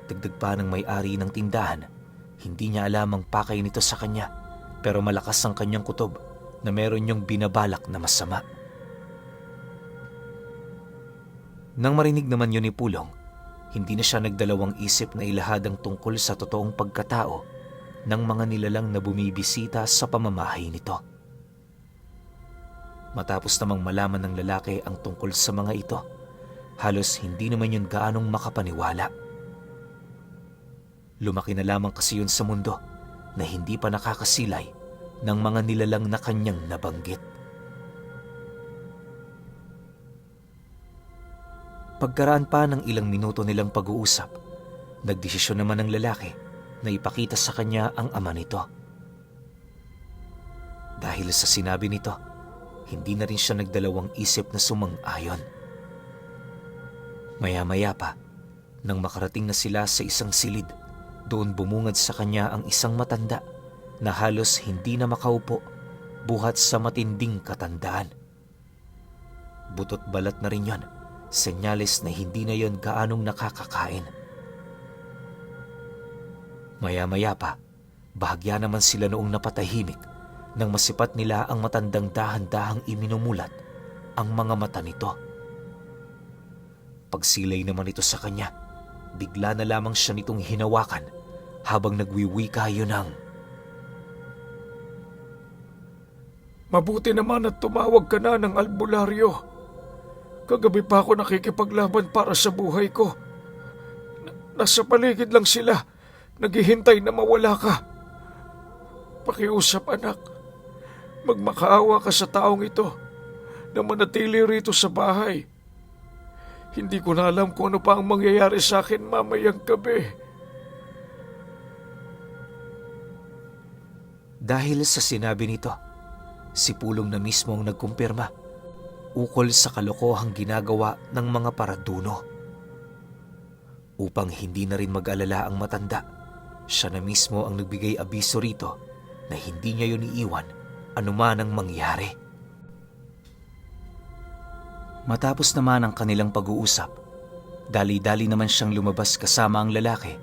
Dagdag pa ng may-ari ng tindahan, hindi niya alam ang pakay nito sa kanya, pero malakas ang kanyang kutob na meron niyang binabalak na masama. Nang marinig naman yun ni Pulong, hindi na siya nagdalawang isip na ilahad ang tungkol sa totoong pagkatao ng mga nilalang na bumibisita sa pamamahay nito. Matapos namang malaman ng lalaki ang tungkol sa mga ito, halos hindi naman yun gaanong makapaniwala. Lumaki na lamang kasi yun sa mundo na hindi pa nakakasilay ng mga nilalang na kanyang nabanggit. Pagkaraan pa ng ilang minuto nilang pag-uusap, nagdesisyon naman ng lalaki na ipakita sa kanya ang ama nito. Dahil sa sinabi nito, hindi na rin siya nagdalawang isip na sumang-ayon. Maya-maya pa, nang makarating na sila sa isang silid, doon bumungad sa kanya ang isang matanda na halos hindi na makaupo buhat sa matinding katandaan. Butot balat na rin yon, senyales na hindi na yon gaanong nakakakain. Maya-maya pa, bahagya naman sila noong napatahimik nang masipat nila ang matandang dahan-dahang iminumulat ang mga mata nito. Pagsilay naman ito sa kanya, bigla na lamang siya nitong hinawakan habang nagwiwika yun ng, Mabuti naman at tumawag ka na ng albularyo. Kagabi pa ako nakikipaglaban para sa buhay ko. Nasa paligid lang sila, naghihintay na mawala ka. Pakiusap anak, magmakaawa ka sa taong ito na manatili rito sa bahay. Hindi ko na alam kung ano pa ang mangyayari sa akin mamayang gabi. Dahil sa sinabi nito, si Pulong na mismo ang nagkumpirma ukol sa kalokohang ginagawa ng mga paraduno. Upang hindi na rin mag-alala ang matanda, siya na mismo ang nagbigay abiso rito na hindi niya yun iiwan anuman ang mangyari. Matapos naman ang kanilang pag-uusap, dali-dali naman siyang lumabas kasama ang lalaki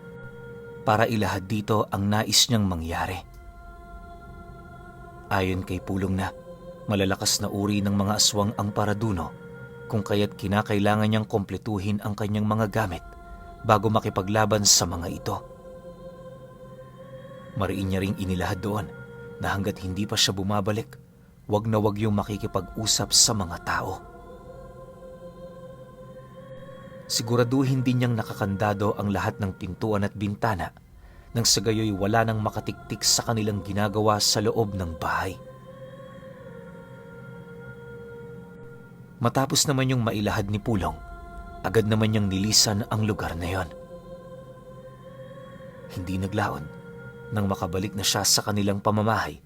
para ilahad dito ang nais niyang mangyari. Ayon kay Pulong na, malalakas na uri ng mga aswang ang paraduno kung kaya't kinakailangan niyang kompletuhin ang kanyang mga gamit bago makipaglaban sa mga ito. Mariin niya ring inilahad doon na hanggat hindi pa siya bumabalik, wag na wag yung makikipag-usap sa mga tao. Siguraduhin din niyang nakakandado ang lahat ng pintuan at bintana nang sa gayoy wala nang makatiktik sa kanilang ginagawa sa loob ng bahay. Matapos naman yung mailahad ni Pulong, agad naman niyang nilisan ang lugar na yon. Hindi naglaon, nang makabalik na siya sa kanilang pamamahay,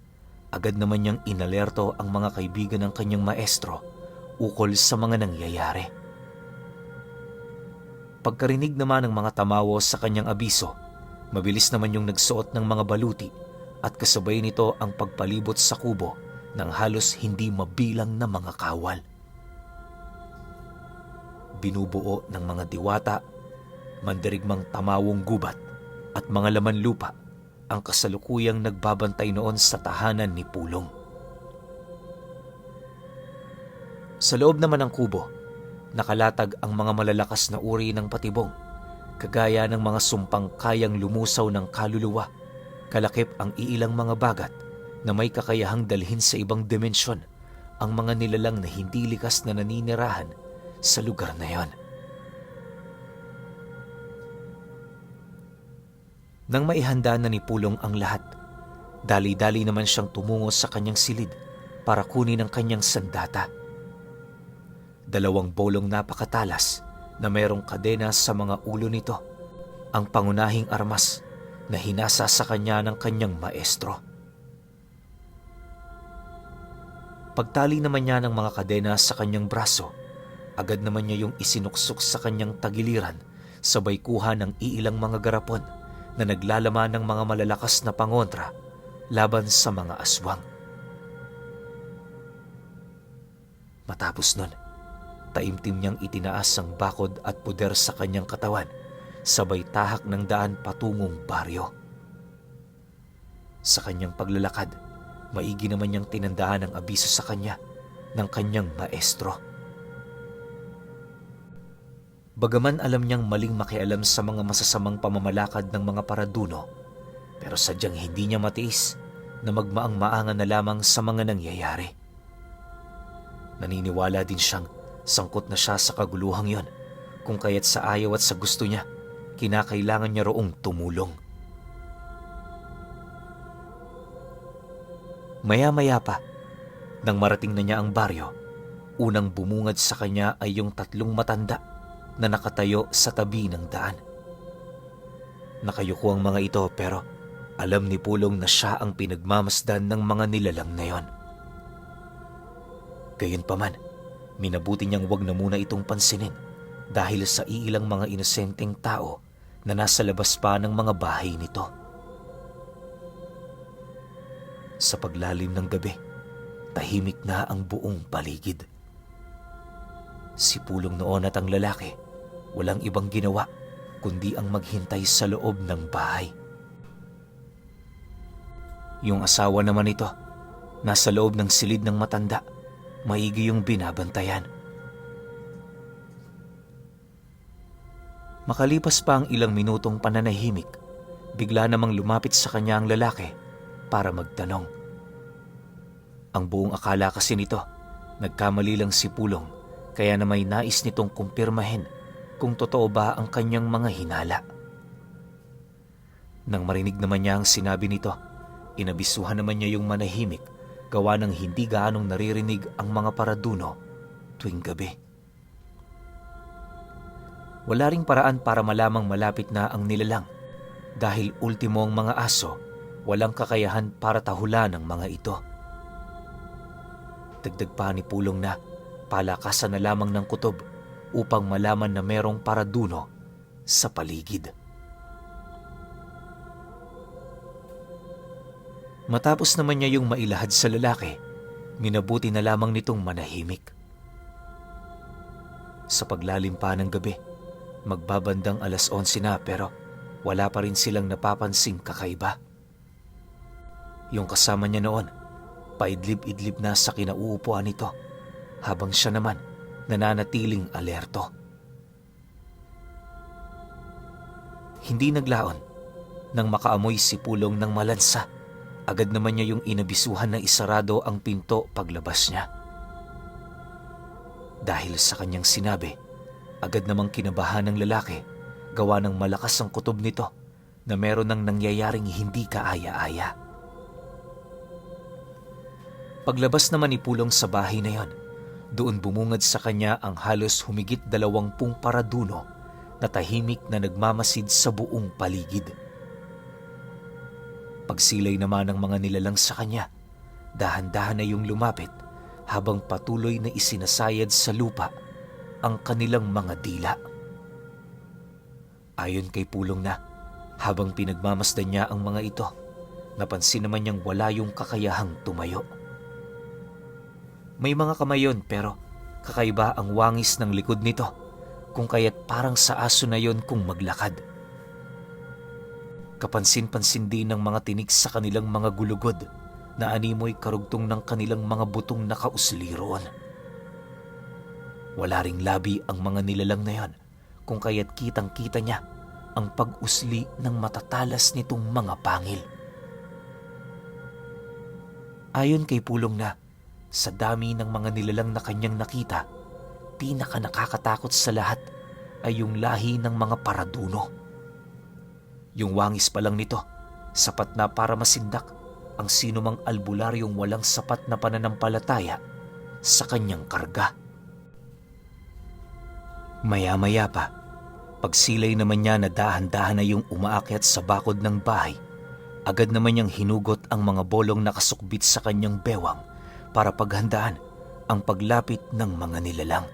agad naman niyang inalerto ang mga kaibigan ng kanyang maestro ukol sa mga nangyayari. Pagkarinig naman ng mga tamawo sa kanyang abiso, mabilis naman yung nagsuot ng mga baluti at kasabay nito ang pagpalibot sa kubo ng halos hindi mabilang na mga kawal. Binubuo ng mga diwata, mandirigmang tamawong gubat at mga laman lupa ang kasalukuyang nagbabantay noon sa tahanan ni Pulong. Sa loob naman ng kubo, nakalatag ang mga malalakas na uri ng patibong, kagaya ng mga sumpang kayang lumusaw ng kaluluwa, kalakip ang iilang mga bagat na may kakayahang dalhin sa ibang dimensyon ang mga nilalang na hindi likas na naninirahan sa lugar na yon. Nang maihanda na ni Pulong ang lahat, dali-dali naman siyang tumungo sa kanyang silid para kunin ang kanyang sandata. 2 bolong napakatalas na mayroong kadena sa mga ulo nito, ang pangunahing armas na hinasa sa kanya ng kanyang maestro. Pagtali naman niya ng mga kadena sa kanyang braso, agad naman niya yung isinuksok sa kanyang tagiliran sabay kuha ng iilang mga garapon na naglalaman ng mga malalakas na pangontra laban sa mga aswang. Matapos nun, taimtim niyang itinaas ang bakod at puder sa kanyang katawan, sabay tahak ng daan patungong baryo. Sa kanyang paglalakad, maigi naman niyang tinandaan ang abiso sa kanya ng kanyang maestro. Bagaman alam niyang maling makialam sa mga masasamang pamamalakad ng mga paraduno, pero sadyang hindi niya matiis na magmaang-maangan na lamang sa mga nangyayari. Naniniwala din siyang sangkot na siya sa kaguluhang yon, kung kaya't sa ayaw at sa gusto niya, kinakailangan niya roong tumulong. Maya-maya pa, nang marating na niya ang baryo, unang bumungad sa kanya ay yung 3 matanda na nakatayo sa tabi ng daan. Nakayuko ang mga ito pero alam ni Pulong na siya ang pinagmamasdan ng mga nilalang na yon. Gayunpaman, minabuti niyang wag na muna itong pansinin dahil sa iilang mga inosenteng tao na nasa labas pa ng mga bahay nito. Sa paglalim ng gabi, tahimik na ang buong paligid. Si Pulong noon at ang lalaki, walang ibang ginawa kundi ang maghintay sa loob ng bahay. Yung asawa naman ito, nasa loob ng silid ng matanda, maigi yung binabantayan. Makalipas pa ang ilang minutong pananahimik, bigla namang lumapit sa kanya ang lalaki para magtanong. Ang buong akala kasi nito, nagkamali lang si Pulong, kaya na may nais nitong kumpirmahin kung totoo ba ang kanyang mga hinala. Nang marinig naman niya ang sinabi nito, inabisuhan naman niya yung manahimik gawa ng hindi gaanong naririnig ang mga paraduno tuwing gabi. Wala ring paraan para malamang malapit na ang nilalang dahil ultimo ang mga aso, walang kakayahan para tahulan ng mga ito. Dagdag pa ni Pulong na palakasan na lamang ng kutob upang malaman na merong paraduno sa paligid. Matapos naman niya yung mailahad sa lalaki, minabuti na lamang nitong manahimik. Sa paglalim pa ng gabi, magbabandang 11:00 na pero wala pa rin silang napapansing kakaiba. Yung kasama niya noon, paidlip-idlip na sa kinauupuan nito, habang siya naman nananatiling alerto. Hindi naglaon, nang makaamoy si Pulong ng malansa, agad naman niya yung inabisuhan na isarado ang pinto paglabas niya. Dahil sa kanyang sinabi, agad namang kinabahan ng lalaki, gawa ng malakas ang kutob nito na meron ng nangyayaring hindi kaaya-aya. Paglabas naman ni Pulong sa bahay na yon, doon bumungad sa kanya ang halos humigit 20 paraduno na tahimik na nagmamasid sa buong paligid. Pagsilay naman ng mga nilalang sa kanya, dahan-dahan na yung lumapit habang patuloy na isinasayad sa lupa ang kanilang mga dila. Ayon kay Pulong na, habang pinagmamasdan niya ang mga ito, napansin naman niyang wala yung kakayahang tumayo. May mga kamay yun pero kakaiba ang wangis ng likod nito, kung kaya't parang sa aso na yon kung maglakad. Kapansin-pansin din ng mga tinik sa kanilang mga gulugod na animoy karugtong ng kanilang mga butong nakausli roon. Wala ring labi ang mga nilalang na yon, kung kaya't kitang-kita niya ang pag-usli ng matatalas nitong mga pangil. Ayon kay Pulong na, sa dami ng mga nilalang na kanyang nakita, pinaka nakakatakot sa lahat ay yung lahi ng mga paraduno. Yung wangis pa lang nito, sapat na para masindak ang sinumang albularyong walang sapat na pananampalataya sa kanyang karga. Maya-maya pa, pagsilay naman niya na dahan-dahan na yung umaakyat sa bakod ng bahay, agad naman niyang hinugot ang mga bolong nakasukbit sa kanyang bewang para paghandaan ang paglapit ng mga nilalang.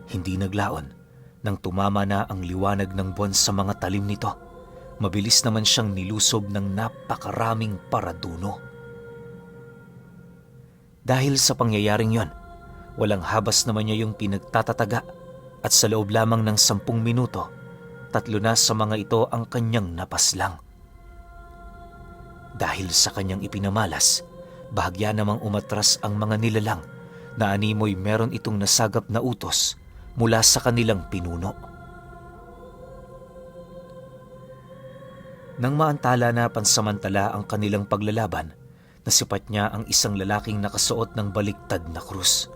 Hindi naglaon nang tumama na ang liwanag ng buwan sa mga talim nito. Mabilis naman siyang nilusob ng napakaraming paraduno. Dahil sa pangyayaring yon, walang habas naman niya yung pinagtatataga at sa loob lamang ng 10 minuto, 3 na sa mga ito ang kanyang napaslang. Dahil sa kanyang ipinamalas, bahagya namang umatras ang mga nilalang na animoy meron itong nasagap na utos mula sa kanilang pinuno. Nang maantala na pansamantala ang kanilang paglalaban, nasipat niya ang isang lalaking nakasuot ng baliktad na krus.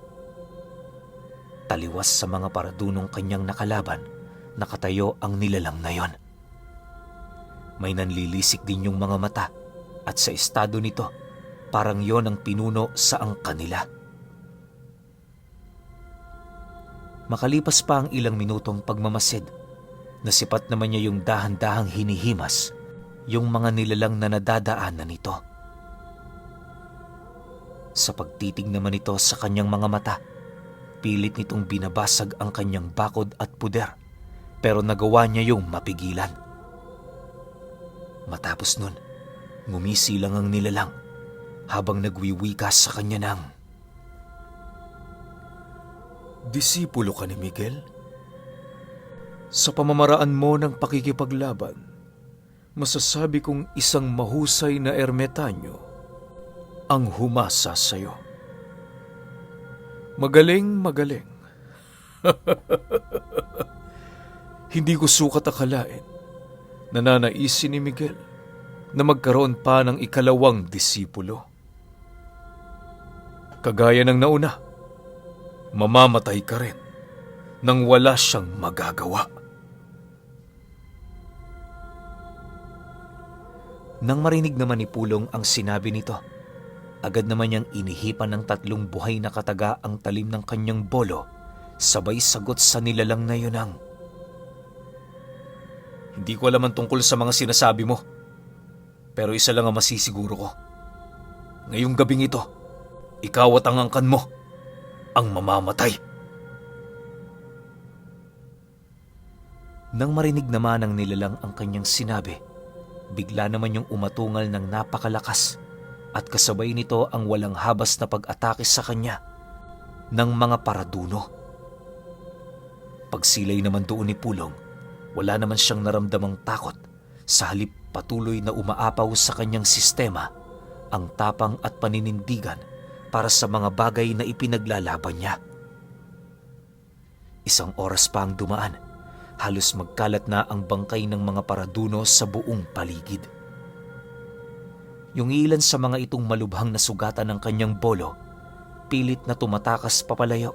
Taliwas sa mga paradunong kanyang nakalaban, nakatayo ang nilalang na yon. May nanlilisik din yung mga mata at sa estado nito, parang yon ang pinuno sa ang kanila. Makalipas pa ang ilang minutong pagmamasid, nasipat naman niya yung dahan-dahang hinihimas yung mga nilalang na nadadaanan nito. Sa pagtitig naman nito sa kanyang mga mata, pilit nitong binabasag ang kanyang bakod at puder, pero nagawa niya yung mapigilan. Matapos nun, ngumisi lang ang nilalang habang nagwiwika sa kanya ng, Disipulo ka ni Miguel? Sa pamamaraan mo ng pakikipaglaban, masasabi kong isang mahusay na ermetanyo ang humasa sa'yo. Magaling. Hindi ko sukat akalain na nanaisin ni Miguel na magkaroon pa ng ikalawang disipulo. Kagaya ng nauna, mamamatay ka rin nang wala siyang magagawa. Nang marinig naman ni Pulong ang sinabi nito, agad naman niyang inihipan ng 3 buhay na kataga ang talim ng kanyang bolo, sabay sagot sa nilalang na yun ang, Hindi ko alam ang tungkol sa mga sinasabi mo, pero isa lang ang masisiguro ko. Ngayong gabing ito, ikaw at ang angkan mo ang mamamatay. Nang marinig naman ng nilalang ang kanyang sinabi, bigla naman yung umatungal ng napakalakas at kasabay nito ang walang habas na pag-atake sa kanya ng mga paraduno. Pagsilay naman doon ni Pulong, wala naman siyang naramdamang takot, sa halip patuloy na umaapaw sa kanyang sistema ang tapang at paninindigan para sa mga bagay na ipinaglalaban niya. Isang oras pa ang dumaan, halos magkalat na ang bangkay ng mga paraduno sa buong paligid. Yung ilan sa mga itong malubhang na sugatan ng kanyang bolo, pilit na tumatakas papalayo.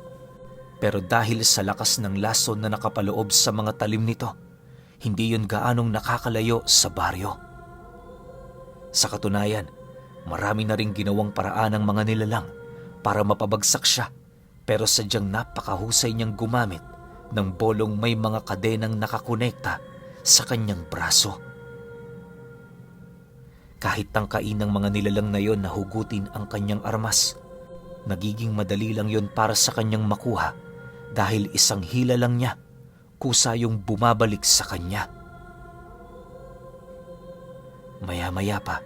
Pero dahil sa lakas ng lason na nakapaloob sa mga talim nito, hindi yun gaanong nakakalayo sa baryo. Sa katunayan, marami na ring ginawang paraan ng mga nilalang para mapabagsak siya, pero sadyang napakahusay niyang gumamit ng bolong may mga kadenang nakakonekta sa kanyang braso. Kahit tangkain ng mga nilalang na yon na hugutin ang kanyang armas, nagiging madali lang yon para sa kanyang makuha dahil isang hila lang niya, kusa yung bumabalik sa kanya. Maya-maya pa,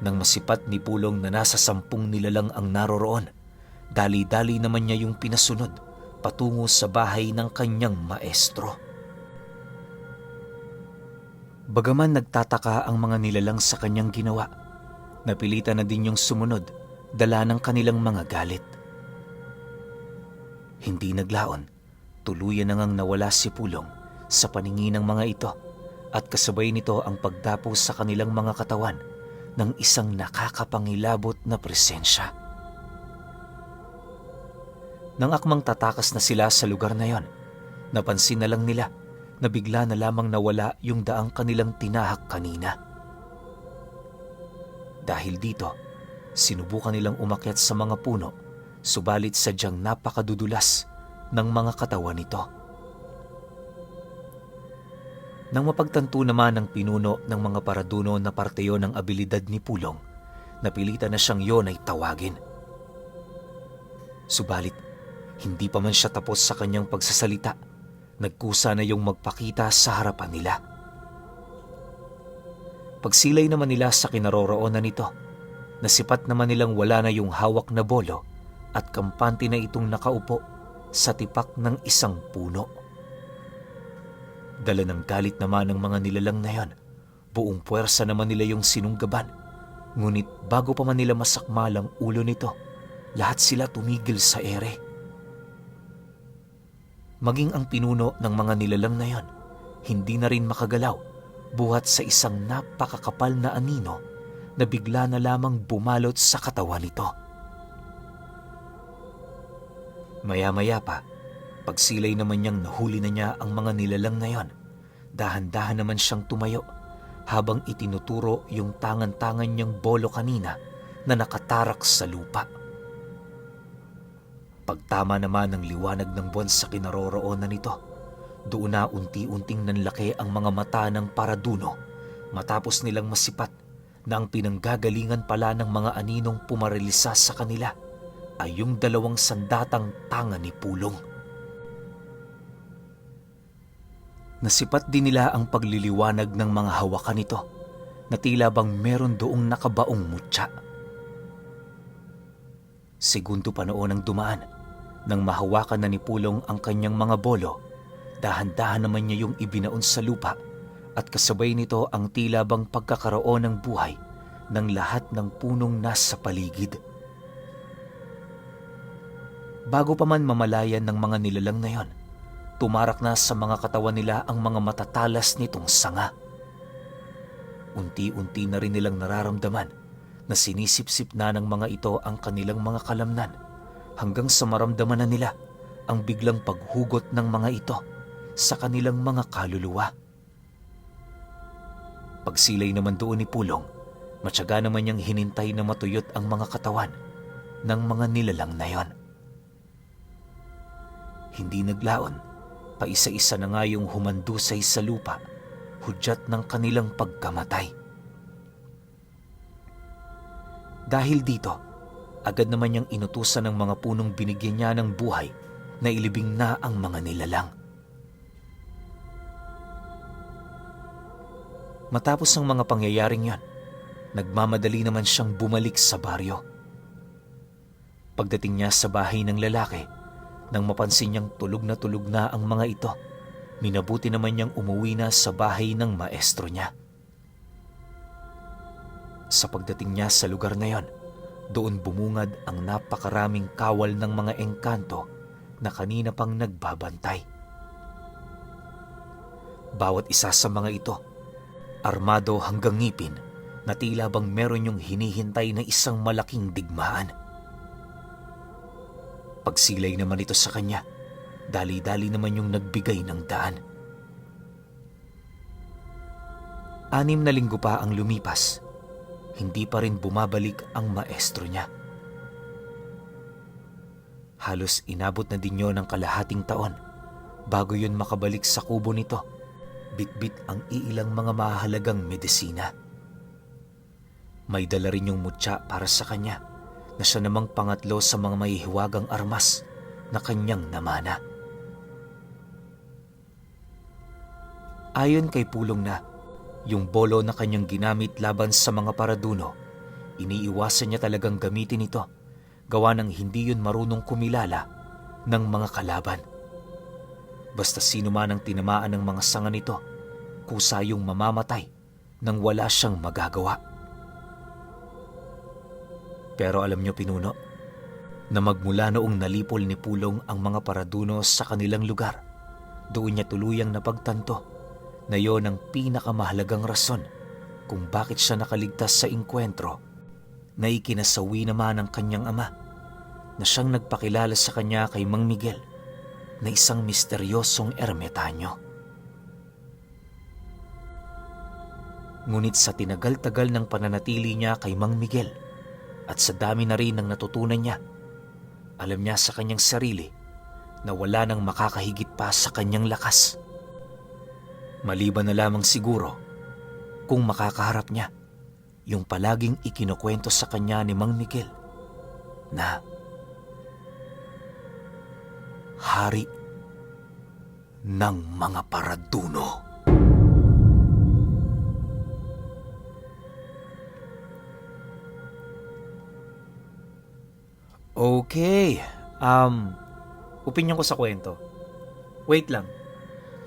nang masipat ni Pulong na nasa 10 nilalang ang naroroon, dali-dali naman niya yung pinasunod patungo sa bahay ng kanyang maestro. Bagaman nagtataka ang mga nilalang sa kanyang ginawa, napilitan na din yung sumunod, dala ng kanilang mga galit. Hindi naglaon, tuluyan na ngang nawala si Pulong sa paningin ng mga ito at kasabay nito ang pagdapo sa kanilang mga katawan ng isang nakakapangilabot na presensya. Nang akmang tatakas na sila sa lugar na yon, napansin na lang nila na bigla na lamang nawala yung daang kanilang tinahak kanina. Dahil dito, sinubukan nilang umakyat sa mga puno, subalit sadyang napakadudulas ng mga katawan nito. Nang mapagtanto naman ng pinuno ng mga paraduno na parte yon ng abilidad ni Pulong, napilitan na siyang yon ay tawagin. Subalit, hindi pa man siya tapos sa kanyang pagsasalita, nagkusa na yung magpakita sa harapan nila. Pagsilay naman nila sa kinaroroonan nito, nasipat naman nilang wala na yung hawak na bolo at kampante na itong nakaupo sa tipak ng isang puno. Dala ng galit naman ng mga nilalang na yon, buong puwersa naman nila yung sinunggaban. Ngunit bago pa man nila masakmal ang ulo nito, lahat sila tumigil sa ere. Maging ang pinuno ng mga nilalang na yon, hindi na rin makagalaw buhat sa isang napakakapal na anino na bigla na lamang bumalot sa katawan nito. Maya-maya pa, pagsilay naman niyang nahuli na niya ang mga nilalang na yon, dahan-dahan naman siyang tumayo habang itinuturo yung tangan-tangan niyang bolo kanina na nakatarak sa lupa. Pagtama naman ng liwanag ng buwan sa kinaroroonan nito, doon na unti-unting nanlaki ang mga mata ng paraduno matapos nilang masipat na ang pinanggagalingan pala ng mga aninong pumarilisa sa kanila ay yung 2 sandatang tanga ni Pulong. Nasipat din nila ang pagliliwanag ng mga hawakan nito na tila bang meron doong nakabaong mutya. Segundo pa noon ang dumaan, nang mahawakan na ni Pulong ang kanyang mga bolo, dahan-dahan naman niya yung ibinaon sa lupa at kasabay nito ang tila bang pagkakaroon ng buhay ng lahat ng punong nasa paligid. Bago pa man mamalayan ng mga nilalang na yon, tumarak na sa mga katawan nila ang mga matatalas nitong sanga. Unti-unti na rin nilang nararamdaman na sinisipsip na ng mga ito ang kanilang mga kalamnan hanggang sa maramdaman na nila ang biglang paghugot ng mga ito sa kanilang mga kaluluwa. Pagsilay naman doon ni Pulong, matyaga naman niyang hinintay na matuyot ang mga katawan ng mga nilalang na yon. Hindi naglaon, paisa-isa na nga yung humandusay sa lupa, hudyat ng kanilang pagkamatay. Dahil dito, agad naman niyang inutusan ng mga punong binigyan niya ng buhay na ilibing na ang mga nilalang. Matapos ang mga pangyayaring yan, nagmamadali naman siyang bumalik sa baryo. Pagdating niya sa bahay ng lalaki, nang mapansin niyang tulog na ang mga ito, minabuti naman niyang umuwi na sa bahay ng maestro niya. Sa pagdating niya sa lugar na yon, doon bumungad ang napakaraming kawal ng mga engkanto na kanina pang nagbabantay. Bawat isa sa mga ito, armado hanggang ngipin, na tila bang meron yung hinihintay na isang malaking digmaan. Pagsilay naman ito sa kanya, dali-dali naman yung nagbigay ng daan. 6 na linggo pa ang lumipas, hindi pa rin bumabalik ang maestro niya. Halos inabot na din yon ng kalahating taon bago yun makabalik sa kubo nito, bitbit ang iilang mga mahalagang medisina. May dala rin yung mutya para sa kanya na siya namang pangatlo sa mga mahihiwagang armas na kanyang namana. Ayon kay Pulong na, yung bolo na kanyang ginamit laban sa mga Paraduno, iniiwasan niya talagang gamitin ito, gawa ng hindi yun marunong kumilala ng mga kalaban. Basta sino man ang tinamaan ng mga sanga nito, kusa yung mamamatay nang wala siyang magagawa. Pero alam niyo, Pinuno, na magmula noong nalipol ni Pulong ang mga Paraduno sa kanilang lugar, doon niya tuluyang napagtanto na yon ang pinakamahalagang rason kung bakit siya nakaligtas sa engkwentro na ikinasawi naman ng kanyang ama, na siyang nagpakilala sa kanya kay Mang Miguel na isang misteryosong ermitanyo. Ngunit sa tinagal-tagal ng pananatili niya kay Mang Miguel at sa dami na rin ng natutunan niya, alam niya sa kanyang sarili na wala nang makakahigit pa sa kanyang lakas. Maliban na lamang siguro kung makakaharap niya yung palaging ikinukwento sa kanya ni Mang Miguel na hari ng mga Paraduno. Okay, opinyon ko sa kwento. Wait lang.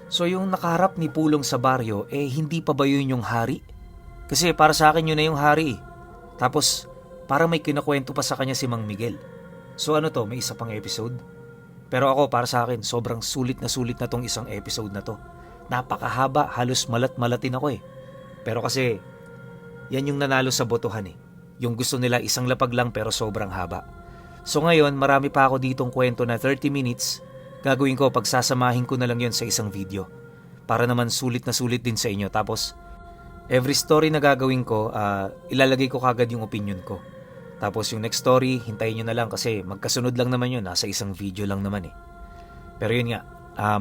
So yung nakaharap ni Pulong sa baryo, hindi pa ba yun yung hari? Kasi para sa akin yun na yung hari. Tapos parang may kinakwento pa sa kanya si Mang Miguel. So ano to, may isa pang episode? Pero ako, para sa akin, sobrang sulit na tong isang episode na to. Napakahaba, halos malat-malatin ako . Pero kasi yan yung nanalo sa botohan . Yung gusto nila isang lapag lang pero sobrang haba. So ngayon, marami pa ako ditong kwento na 30 minutes. Gagawin ko, pagsasamahin ko na lang yon sa isang video. Para naman sulit na sulit din sa inyo. Tapos, every story na gagawin ko, ilalagay ko kagad yung opinion ko. Tapos yung next story, hintayin nyo na lang kasi magkasunod lang naman yun. Nasa isang video lang naman . Pero yun nga,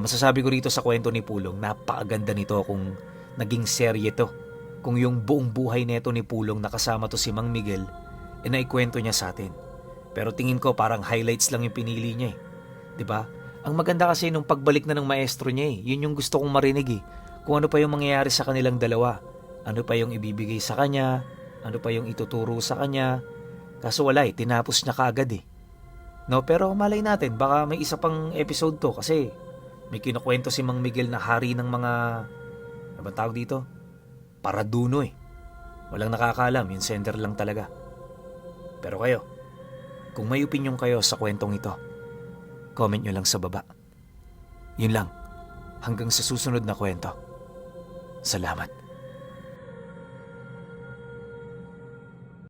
masasabi ko rito sa kwento ni Pulong, napakaganda nito kung naging serye to. Kung yung buong buhay neto ni Pulong nakasama to si Mang Miguel, naikwento niya sa atin. Pero tingin ko parang highlights lang yung pinili niya . Diba? Ang maganda kasi nung pagbalik na ng maestro niya yun yung gusto kong marinig . Kung ano pa yung mangyayari sa kanilang dalawa. Ano pa yung ibibigay sa kanya, ano pa yung ituturo sa kanya. Kaso wala tinapos niya kaagad . No, pero malay natin, baka may isa pang episode to kasi may kinukwento si Mang Miguel na hari ng mga, ano ba tawag dito? Paraduno . Walang nakakaalam, yung sender lang talaga. Pero kayo, kung may opinion kayo sa kwentong ito, comment nyo lang sa baba. Yun lang. Hanggang sa susunod na kwento. Salamat.